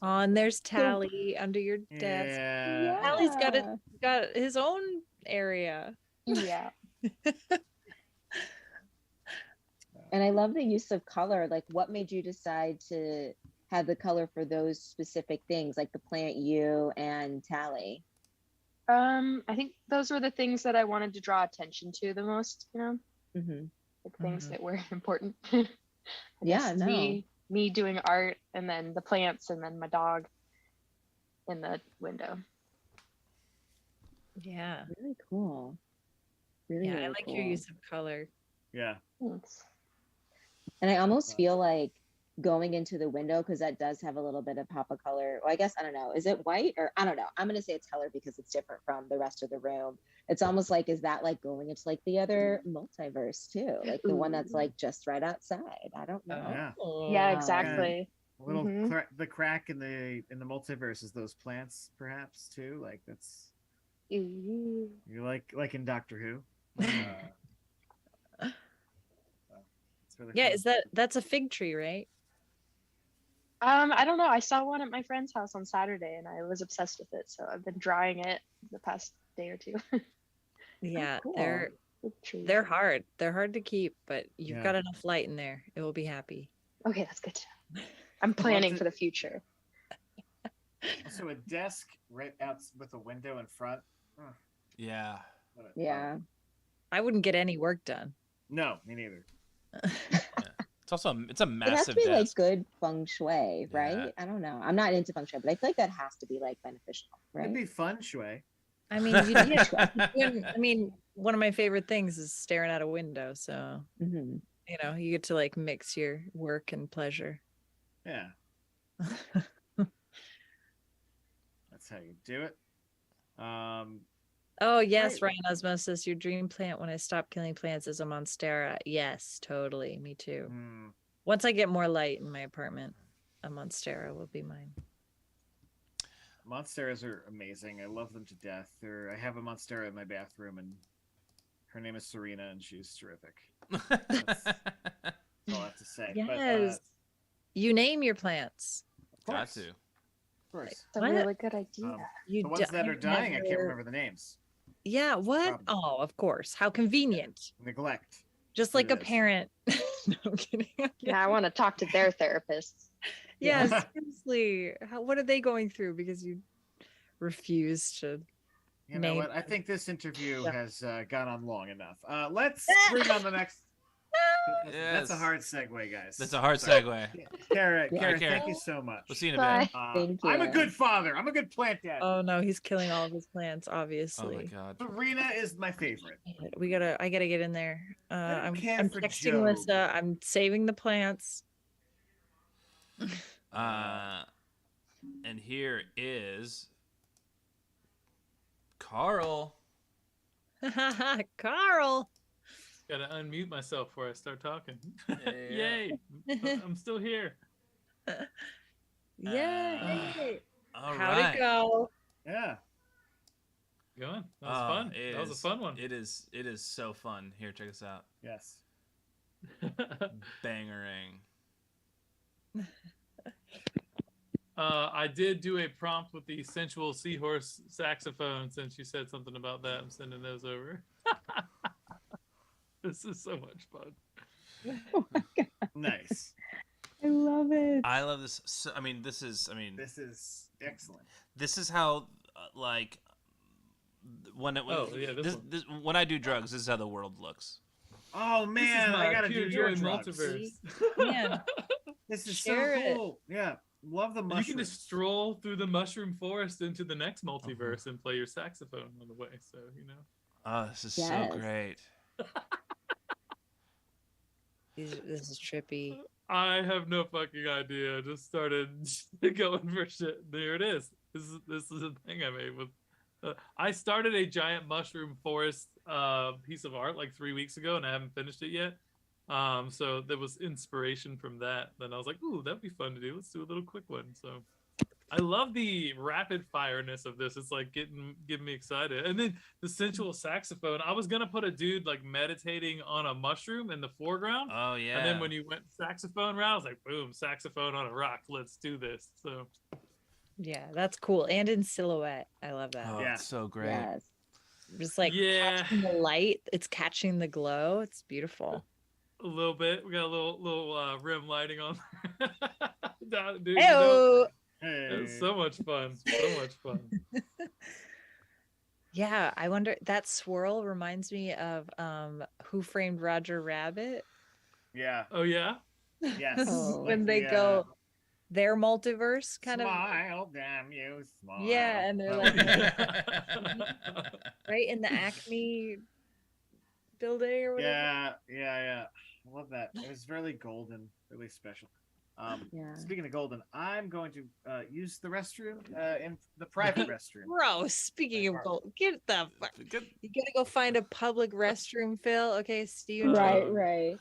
Oh, and there's Tally under your desk. Yeah. Tally's got his own area. Yeah. And I love the use of color. Like, what made you decide to have the color for those specific things, like the plant, you, and Tally? I think those were the things that I wanted to draw attention to the most. You know, Mm-hmm. like things Mhm. that were important. Yeah, guess no. me doing art, and then the plants, and then my dog in the window. Yeah. Really cool. Really, Yeah, I really like cool. your use of color. Yeah. Thanks. And I almost feel like going into the window, because that does have a little bit of pop of color. Well, I guess, I don't know. Is it white or I don't know. I'm going to say it's color because it's different from the rest of the room. It's almost like, is that like going into like the other multiverse too? Like the one that's like just right outside. I don't know. Yeah. Yeah, Wow. exactly. A little Mhm. the crack in the multiverse is those plants, perhaps too. Like that's Ooh. you like in Doctor Who. It's really Yeah, fun. is that's a fig tree, right? I don't know. I saw one at my friend's house on Saturday, and I was obsessed with it. So I've been drawing it the past day or two. Yeah, cool. Big tree. they're hard. They're hard to keep, but you've Yeah. got enough light in there. It will be happy. Okay, that's good. I'm planning for the future. Also a desk right out with a window in front. Oh, Yeah. what a- Yeah. I wouldn't get any work done. No, me neither. It's also it's a It has to massive be like desk. good feng shui, right? Yeah. I don't know. I'm not into feng shui, but I feel like that has to be like beneficial, right? It'd be fun, Shui. I mean, I mean, one of my favorite things is staring out a window. So, Mhm. you know, you get to like mix your work and pleasure. Yeah, that's how you do it. Oh, yes, Right. Ryan Osmosis, your dream plant when I stop killing plants is a monstera. Yes, totally. Me too. hmm, Once I get more light in my apartment, a monstera will be mine. Monsteras are amazing. I love them to death. I have a monstera in my bathroom, and her name is Serena, and she's terrific. That's all I have to say. Yes. You name your plants. But, Got of to. course. It's a What? really good idea. You The ones that are I've dying, I can't never- remember the names. Yeah, what? Problem. Oh, of course. How convenient. Neglect. Just like It a is. parent. No, I'm kidding. Yeah, I want to talk to their therapists. Yeah, seriously. What are they going through because you refuse to? You know Name what? I think this interview Yeah. has gone on long enough. Let's bring on the next. That's a Yes. hard segue, guys. That's a hard Sorry. segue. Kara, Yeah. Kara, Kara. thank you so much. We'll see you in a Bye. bit. Thank I'm a you. good father. I'm a good plant dad. Oh no, he's killing all of his plants. Oh my Obviously, god. Serena is my favorite. I gotta get in there. don't care I'm for texting Job. Melissa. I'm saving the plants. And here is Carl. Carl. Gotta unmute myself before I start talking. Yeah. Yay! I'm still here. Yeah. All How'd right. it go? Yeah. Going. That was fun. That was a fun one. It is so fun. Here, check this out. Yes. Bangerang. I did do a prompt with the sensual seahorse saxophone since you said something about that. I'm sending those over. This is so much fun. Nice. I love it. I love this. So, this is This is excellent. this is how like when it Oh, yeah, this one. when I do drugs, this is how the world looks. Oh man, I gotta do pure your joy drugs. multiverse. Man, This is Share so it. cool. Yeah. love the You mushroom. can just stroll through the mushroom forest into the next multiverse and play your saxophone on the way. So, you know. Oh, this is so Yes. great. This is trippy. I have no fucking idea. I just started going for shit. There it is. This is a thing I made with. I started a giant mushroom forest piece of art like 3 weeks ago, and I haven't finished it yet. So there was inspiration from that. Then I was like, "Ooh, that'd be fun to do. Let's do a little quick one." So I love the rapid fireness of this. It's like getting me excited. And then the sensual saxophone. I was gonna put a dude like meditating on a mushroom in the foreground. Oh yeah. And then when you went saxophone round, I was like, boom, saxophone on a rock. Let's do this. So Yeah, that's cool. And in silhouette. I love that. Oh, Yeah. it's so great. Yes. Just like Yeah. catching the light. It's catching the glow. It's beautiful. a little bit. We got a little rim lighting on there. Dude, you know, Hey. it was so much fun. So much fun. Yeah, I wonder that swirl reminds me of Who Framed Roger Rabbit Yeah. Oh yeah? Yes. Oh. when they go their multiverse kind of Smile, damn you, smile. yeah, and they're Oh, like yeah. right in the Acme building or whatever. Yeah. I love that. It was really golden, really special. Yeah. Speaking of golden, I'm going to use the restroom in the private restroom. Bro, speaking of gold, get the fuck. Good. You gotta go find a public restroom, Phil. Okay, see you. in Right, Um, right.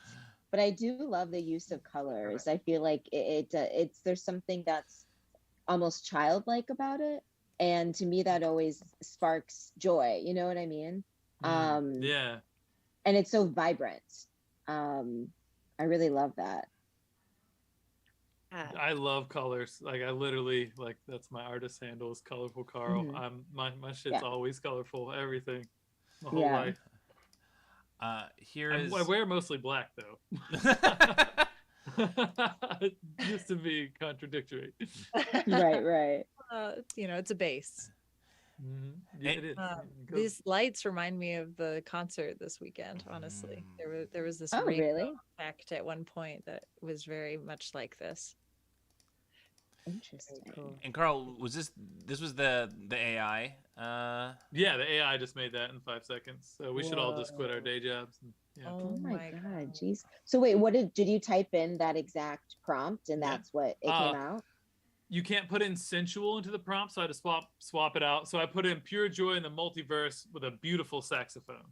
But I do love the use of colors. I feel like it's there's something that's almost childlike about it, and to me that always sparks joy. You know what I mean? Yeah. And it's so vibrant. I really love that. I love colors. Like I literally like that's my artist handle is colorful Carl. Mhm. My shit's Yeah. always colorful. Everything. My whole Yeah. life. Here I is. wear mostly black though. Just to be contradictory. Right. You know, it's a base. Yeah, it is. These lights remind me of the concert this weekend. Honestly, there was this Oh, rainbow really? effect at one point that was very much like this. Interesting. Cool. And Carl, was this was the AI? Yeah, the AI just made that in 5 seconds. So we should all just quit our day jobs. And, yeah. Oh my god, jeez. So wait, what did you type in that exact prompt and Yeah. that's what it came out? You can't put in sensual into the prompt, so I had to swap it out. So I put in pure joy in the multiverse with a beautiful saxophone.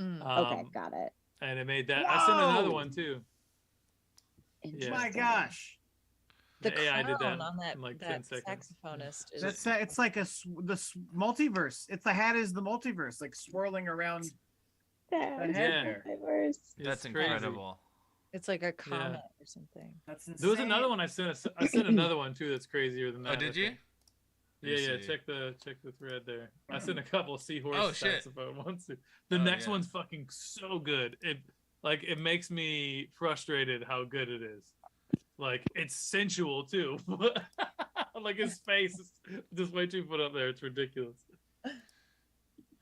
Okay, got it. And it made that. I sent another Whoa! one too. Interesting. My gosh. The AI did that crown on in like 10 that seconds. saxophonist is That's it's like multiverse. It's the hat is the multiverse, like swirling around. That's Yeah. diverse. That's It's crazy. incredible. it's like a comet or something. That's insane. There was another one I sent. I sent another one too. That's crazier than that. Oh, did I you? think. Let me Yeah. see. Check the thread there. I sent a couple of seahorse Oh, shit. saxophone ones. The Oh, next yeah. one's fucking so good. It makes me frustrated how good it is. Like it's sensual too. Like his face is just wait till you put it up there. It's ridiculous.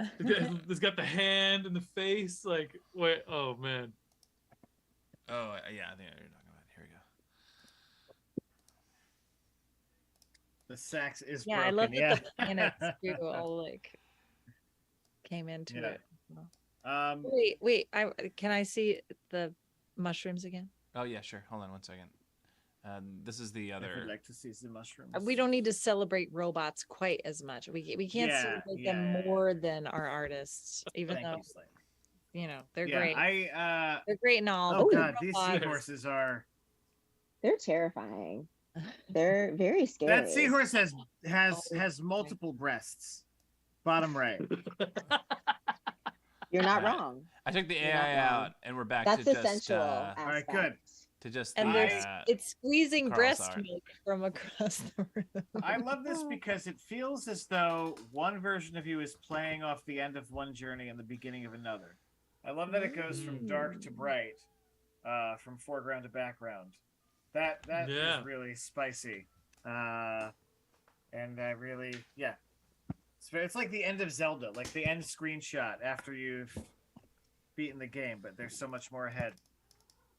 It's got the hand and the face. Like wait, oh man. Oh yeah, I think I know what you're talking about. Here we go. The sax is Yeah, broken. I love yeah. that the planets too all like came into Yeah. it. Wait. Can I see the mushrooms again? Oh yeah, sure. Hold on one second. This is the I other. would like to see some mushrooms. We don't need to celebrate robots quite as much. We can't Yeah, celebrate yeah, them yeah. more than our artists, even Thank though you, Slade. you know they're Yeah, great. I They're great and all. oh but god, the these robots- seahorses are. They're terrifying. They're very scary. That seahorse has multiple breasts. Bottom right. You're not Yeah. wrong. I took the You're not AI wrong. out, and we're back That's to the just sensual All right, good. aspect. to just and the, there's it's squeezing Carl's breast art. milk from across the room. I love this because it feels as though one version of you is playing off the end of one journey and the beginning of another. I love that it goes from dark to bright, from foreground to background. That Yeah. is really spicy, and I really it's like the end of Zelda, like the end screenshot after you've beaten the game, but there's so much more ahead.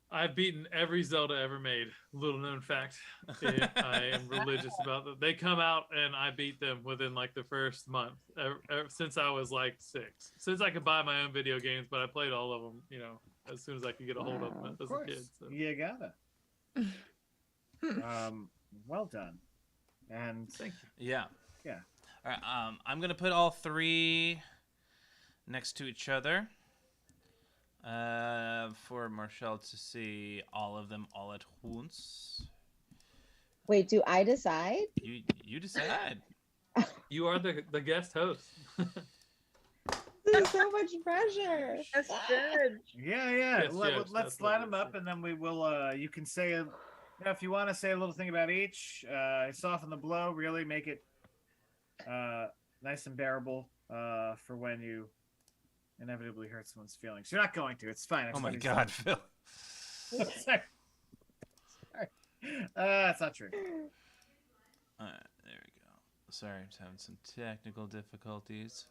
I've beaten every Zelda ever made. Little known fact. I am religious about them. They come out and I beat them within like the first month. Since I was like 6. Since I could buy my own video games, but I played all of them, as soon as I could get a hold of them as a kid. So. You gotta. Well done. And thank you. Yeah. Yeah. All right, I'm gonna put all 3 next to each other. For Marchelle to see all of them all at once. Wait, do I decide? You decide. You are the guest host. This is so much pressure. That's good. Yeah. Yes, Let's line them up, and then we will. You can say, if you want to say a little thing about each. Soften the blow. Really make it nice and bearable for when you inevitably hurt someone's feelings. You're not going to. It's fine. Oh my God, Phil. Sorry. That's not true. There we go. Sorry, I'm just having some technical difficulties.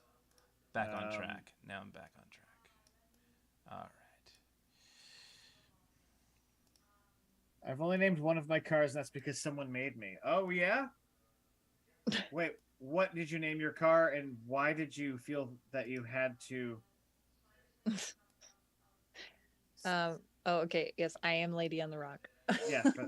Back on track. Now I'm back on track. All right. I've only named one of my cars, and that's because someone made me. Oh, yeah? Wait, what did you name your car, and why did you feel that you had to... Okay. Yes, I am Lady on the Rock. Yeah, but...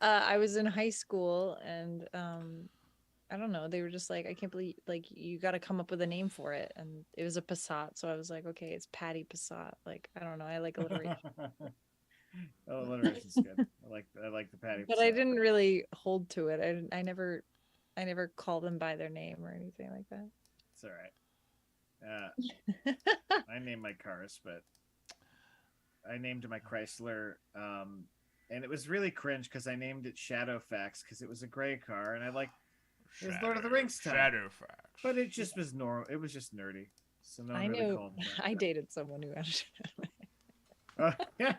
I was in high school, and I don't know. They were just like, I can't believe, like, you got to come up with a name for it, and it was a Passat. So I was like, okay, it's Patty Passat. Like, I don't know. I like alliteration. Oh, alliteration's good. I like the Patty. But I didn't really hold to it. I never called them by their name or anything like that. It's all right. I named my cars, but I named my Chrysler, and it was really cringe because I named it Shadowfax because it was a gray car, and I like it was Lord of the Rings time. Shadowfax. But it just was normal. It was just nerdy. So no one really knew. called me that. I dated someone who had Yeah.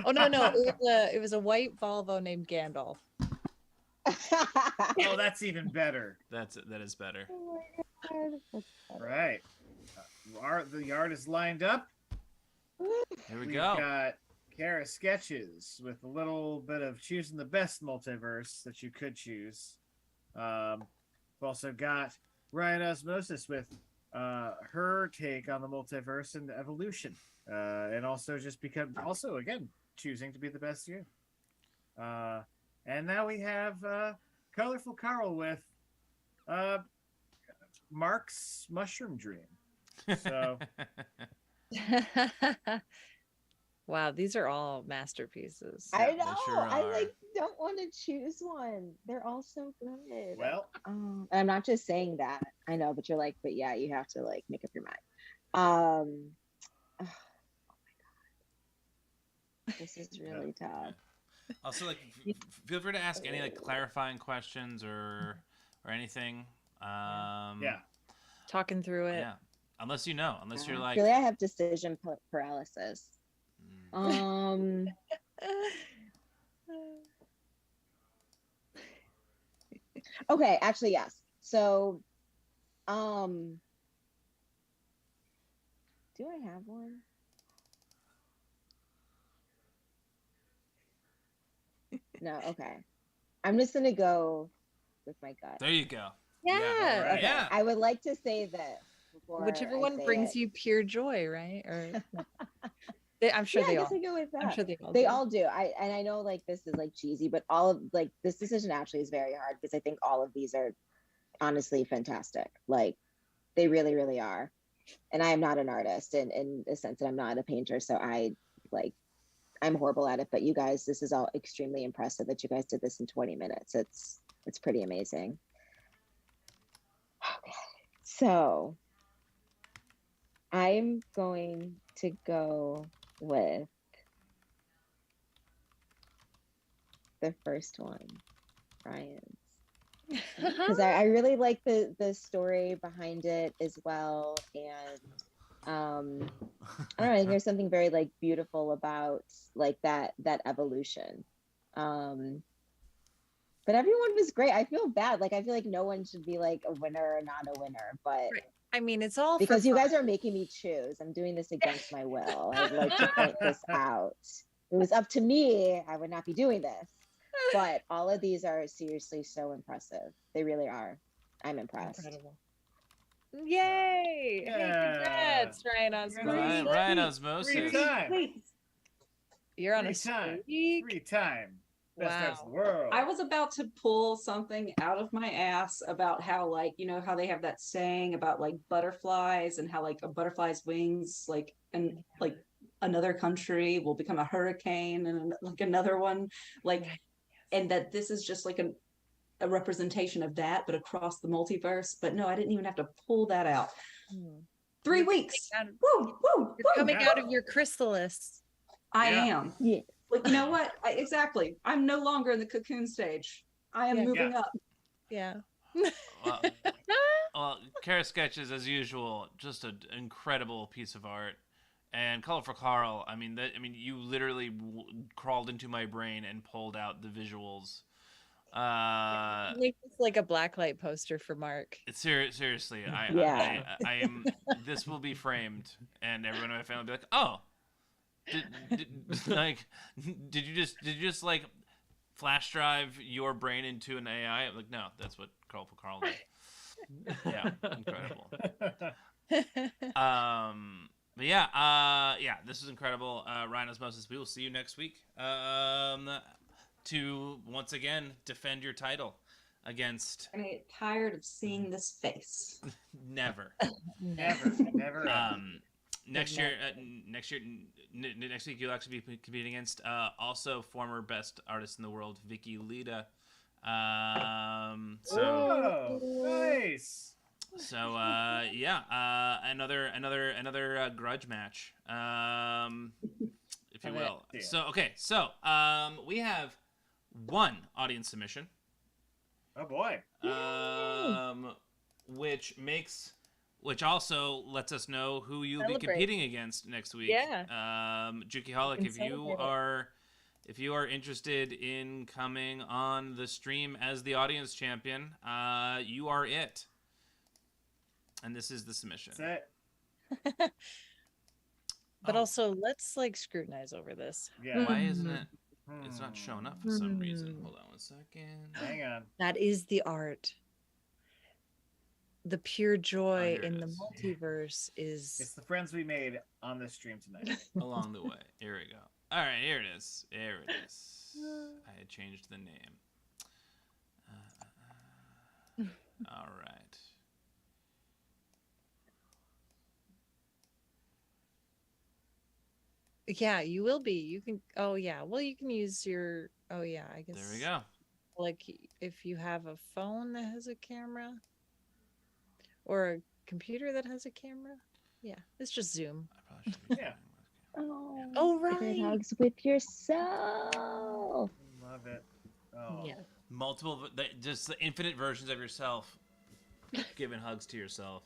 Oh no, it was a white Volvo named Gandalf. Oh, that's even better. That is better. Oh my God. Right. The yard is lined up. Here we We've go. got Kara sketches with a little bit of choosing the best multiverse that you could choose. We've also got Ryan Osmosis with her take on the multiverse and evolution, and also again choosing to be the best you. And now we have Colorful Carl with Mark's Mushroom Dream. So Wow, these are all masterpieces. I know. sure I are. don't want to choose one. They're all so good. well, And I'm not just saying that. I know, but you're like, but yeah, you have to like make up your mind. Oh my God, this is really tough. Also, like, feel free to ask any like clarifying questions or anything. yeah. Talking through it. Yeah. Unless you're I like. feel like I have decision paralysis. Okay, actually, yes. So, do I have one? No, okay. I'm just gonna go with my gut. There you go. Yeah. All right. Okay, Yeah. I would like to say this before Whichever I one say brings it. you pure joy, right? Or I'm sure Yeah, they I all. guess I go with that. I'm sure they all. They do. all do. I know like this is like cheesy, but all of like this decision actually is very hard because I think all of these are honestly fantastic. Like they really, really are. And I am not an artist in the sense that I'm not a painter. So I'm horrible at it, but you guys, this is all extremely impressive that you guys did this in 20 minutes. It's pretty amazing. Okay. So I'm going to go with the first one, Ryan's. Because I really like the story behind it as well. And I don't know, I think there's something very like beautiful about like that evolution. But everyone was great. I feel bad. Like I feel like no one should be like a winner or not a winner. But I mean, it's all for Because you fun. guys are making me choose. I'm doing this against my will. I'd like to point this out. If it was up to me, I would not be doing this. But all of these are seriously so impressive. They really are. I'm impressed. Incredible. Yay! Hey, Yeah. congrats, Ryan Osborne. Ryan Free Osmosis. time. Wait, You're on a Free time. streak. Free time. Best Wow. arts in the world. I was about to pull something out of my ass about how, like, you know, how they have that saying about like butterflies and how like a butterfly's wings, like, and like another country will become a hurricane and like another one, like, and that this is just like a representation of that, but across the multiverse. But no, I didn't even have to pull that out. 3 You're weeks. coming Woo, woo, You're woo. coming out of your chrysalis. I Yeah. am. Yeah. Like, you know what? Exactly. I'm no longer in the cocoon stage. I am Yeah. moving Yeah. up. Yeah. Well, Kara Sketches, as usual, just an incredible piece of art. And Colorful Carl, I mean, you literally crawled into my brain and pulled out the visuals. Make this like a blacklight poster for Mark. Seriously, Yeah. I am. This will be framed, and everyone in my family will be like, "Oh, did you just like flash drive your brain into an AI?" I'm like, no, that's what Colorful Carl did. Yeah, incredible. But yeah, this is incredible. Ryan Osmosis, we will see you next week. To once again defend your title against I get tired of seeing this face. never. Never. Next week you'll actually be competing against also former best artist in the world, Vicky Lita. Oh, nice. So another grudge match, if you will. Yeah. So okay, so we have one audience submission, Oh boy. which also lets us know who you'll be Celebrate. competing against next week. Yeah. Juki Holic, can if you celebrate it. are interested in coming on the stream as the audience champion, you are it. And this is the submission. That's it. But Oh, also, let's like scrutinize over this. Yeah. why isn't it? It's not showing up for some reason. Hold on one second. Hang on. That is the art. The pure joy here it in the is. multiverse is. It's the friends we made on this stream tonight. Along the way. Here we go. All right, here it is. There it is. I had changed the name. All right. Yeah, you will be. You can. Oh yeah. Well, you can use your. Oh yeah. I guess. There we go. Like if you have a phone that has a camera, or a computer that has a camera. Yeah, it's just Zoom. I probably should be Yeah. Oh Good right. hugs with yourself. Love it. Oh. Yeah. multiple, just the infinite versions of yourself, giving hugs to yourself.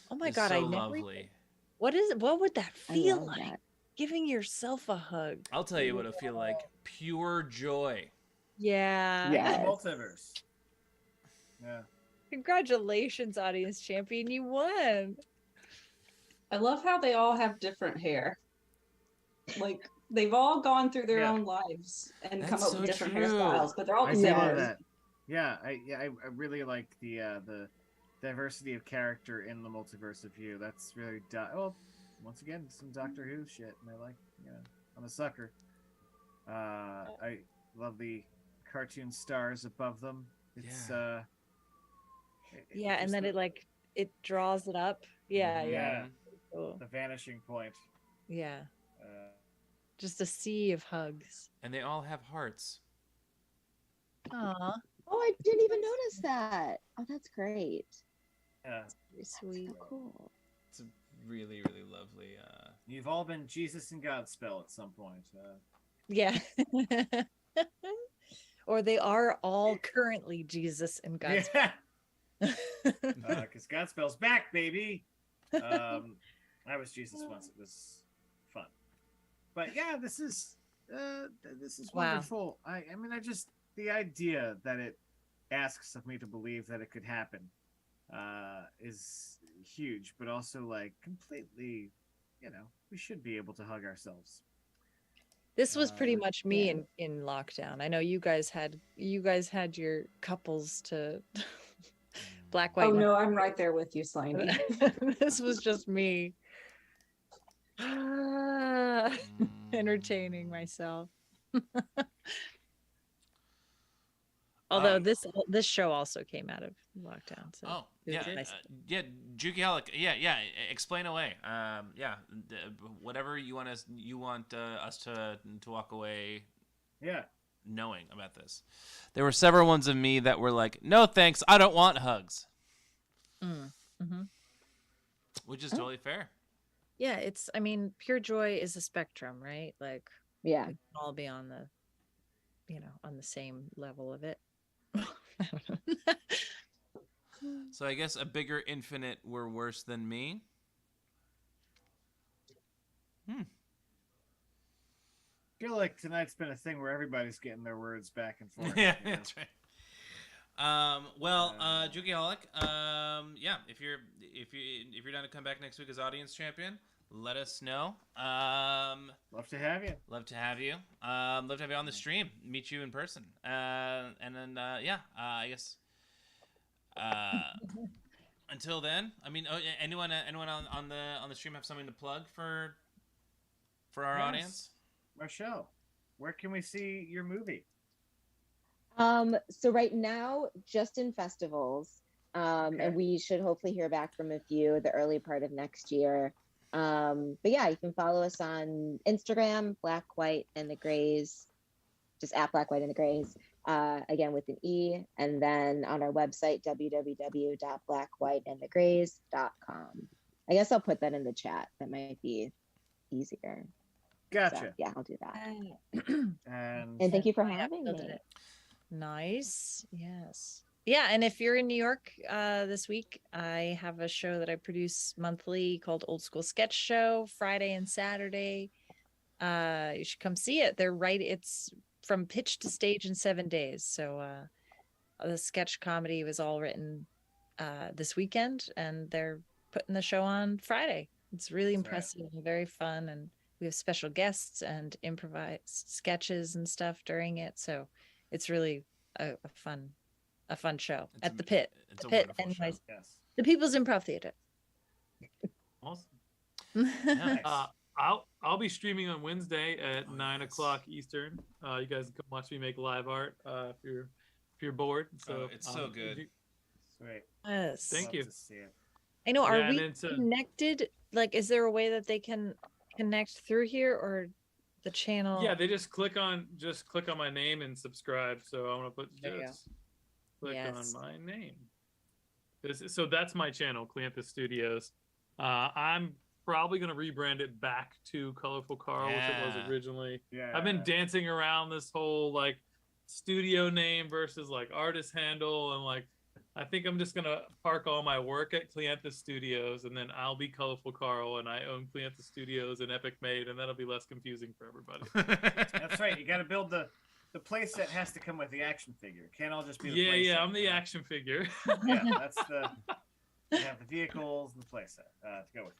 Oh my is God, so I never. lovely. What is? What would that I feel love like? that. Giving yourself a hug. I'll tell you what it'll feel like: pure joy. Yeah. Yeah. The multiverse. Yeah. Congratulations, audience champion. You won. I love how they all have different hair. Like they've all gone through their Yeah. own lives and That's come up so with different true. hairstyles, but they're all I the see same. all of that. Yeah, I really like the diversity of character in the multiverse of you. That's really well, once again, some Doctor Who shit, and I like, I'm a sucker. I love the cartoon stars above them. It's Yeah, and then just it draws it up. Yeah, yeah, Cool. the vanishing point. Yeah. Uh, Just a sea of hugs. And they all have hearts. Aw, Oh, I didn't even notice that. Oh, that's great. yeah, very sweet. So cool. It's a really, really lovely. you've all been Jesus and Godspell at some point. Yeah. Or they are all currently Jesus and God's. Yeah, because Godspell's back, baby. I was Jesus once. It was fun, but yeah, this is Wow. wonderful. I mean, the idea that it asks of me to believe that it could happen is huge, but also like completely, we should be able to hug ourselves. This was pretty Uh, much me Yeah. in lockdown. I know you guys had your couples to black, white, Oh and no, I'm right there with you, Slaney. this was just me entertaining Mm. myself. Although Um, this show also came out of lockdown, so Oh it yeah, was nice. yeah, Jukiaholic. Yeah. Explain away. Yeah, whatever you want us to walk away yeah. knowing about this. There were several ones of me that were like, "No thanks, I don't want hugs," Mm-hmm. which is Oh. totally fair. Yeah, I mean, pure joy is a spectrum, right? Like Yeah. we can all be on on the same level of it. I don't know. So I guess a bigger infinite were worse than me. I feel like tonight's been a thing where everybody's getting their words back and forth. Yeah, you know? that's right. Jukiaholic. Yeah, if you're down to come back next week as audience champion, let us know. Love to have you. Love to have you. Love to have you on the stream. Meet you in person. And then I guess. Until then, I mean, anyone on the stream have something to plug for our Yes. audience? Marchelle, where can we see your movie? So right now, just in festivals, Okay. and we should hopefully hear back from a few the early part of next year. But yeah, you can follow us on Instagram, Black, White, and the Grays, just at Black, White, and the Grays, again with an E, and then on our website, www.blackwhiteandthegrays.com. I guess I'll put that in the chat. That might be easier. Gotcha. So, yeah, I'll do that. And And thank you for I having filled me. it. Nice. Yes. Yeah, and if you're in New York this week, I have a show that I produce monthly called Old School Sketch Show, Friday and Saturday. You should come see it. It's from pitch to stage in 7 days. So the sketch comedy was all written this weekend, and they're putting the show on Friday. It's really That's right. impressive and very fun, and we have special guests and improvised sketches and stuff during it. So it's really a fun show It's at a- the Pit. it's The a Pit wonderful and show. yes. the People's Improv Theater. Awesome. Nice. I'll be streaming on Wednesday at 9 o'clock Eastern. You guys can come watch me make live art if you're bored. So it's so good. Sweet. Yes. Thank Love you. to see it. I know. Are Yeah, and we it's, connected? Like, is there a way that they can connect through here, or the channel? Yeah, they just click on my name and subscribe. So I want to put There you go. just click Yes. on my name. So that's my channel, Cleanthus Studios. I'm probably gonna rebrand it back to Colorful Carl, which it was Yeah. originally. Yeah. I've been dancing around this whole like studio name versus like artist handle, and like I think I'm just gonna park all my work at Cleanthus Studios, and then I'll be Colorful Carl, and I own Cleanthus Studios and Epic Made, and that'll be less confusing for everybody. That's right. You got to build the playset has to come with the action figure. It can't all just be the Yeah, playset. I'm the action figure. Yeah, that's the. You have the vehicles and the playset to go with it.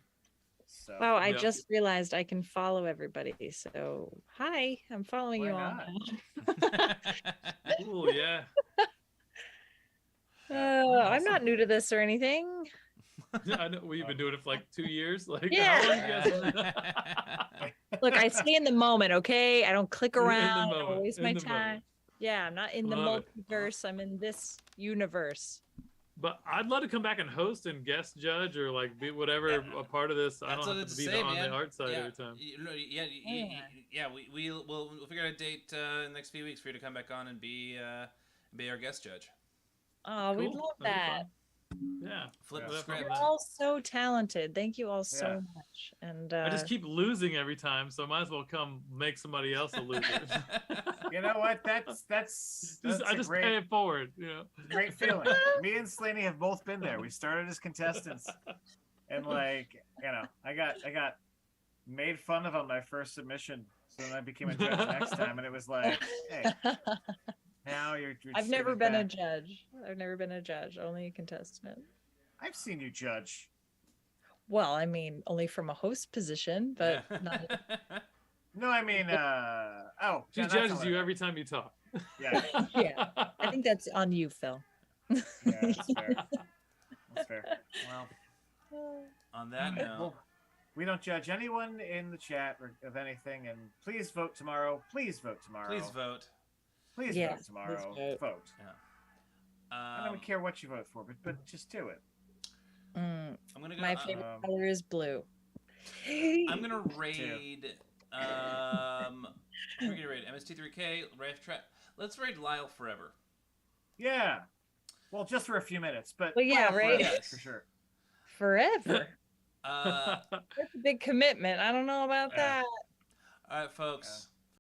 So. Wow, I Yeah. just realized I can follow everybody. So hi, I'm following Why you all not? now. Cool, yeah. I'm not new to this or anything. I know we've been doing it for like 2 years. Like, Yeah. how long you guys Look, I stay in the moment, okay? I don't click In the around. I don't moment, waste in my the time. moment. Yeah, I'm not in the Love it. multiverse. I'm in this universe. But I'd love to come back and host and guest judge or like be whatever a part of this. I That's don't what have to it's be say, on man. the art side yeah. every time. We'll figure out a date in the next few weeks for you to come back on and be our guest judge. Oh, we'd Cool. love That'd be that. fun. Yeah. Flip Yeah. the Whatever. script. You're all so talented. Thank you all so Yeah. much. And I just keep losing every time, so I might as well come make somebody else a loser. You know what? That's I a just great, pay it forward, you know. great feeling. Me and Slaney have both been there. We started as contestants, and like I got made fun of on my first submission, so then I became a judge next time, and it was like, hey, now you're I've just never giving been a back. judge. I've never been a judge, only a contestant. I've seen you judge. Well, I mean, only from a host position, but not. No, I mean, oh, She yeah, that's judges not you what every time you talk. Yeah, Yeah. I think that's on you, Phil. yeah, that's fair. That's fair. Well, On that well, note, we don't judge anyone in the chat or of anything, and please vote tomorrow. Please vote tomorrow. please vote. Please Yeah, vote tomorrow. please vote. I don't care what you vote for, but just do it. Mm, I'm gonna go. my favorite color is blue. I'm gonna raid. We're gonna raid MST3K, Rafe Trap. Let's raid Lyle forever. Yeah. Well, just for a few minutes, but Well, yeah, well, right. forever, Yes. for sure. Forever. Uh, That's a big commitment. I don't know about Yeah. that. all right, folks.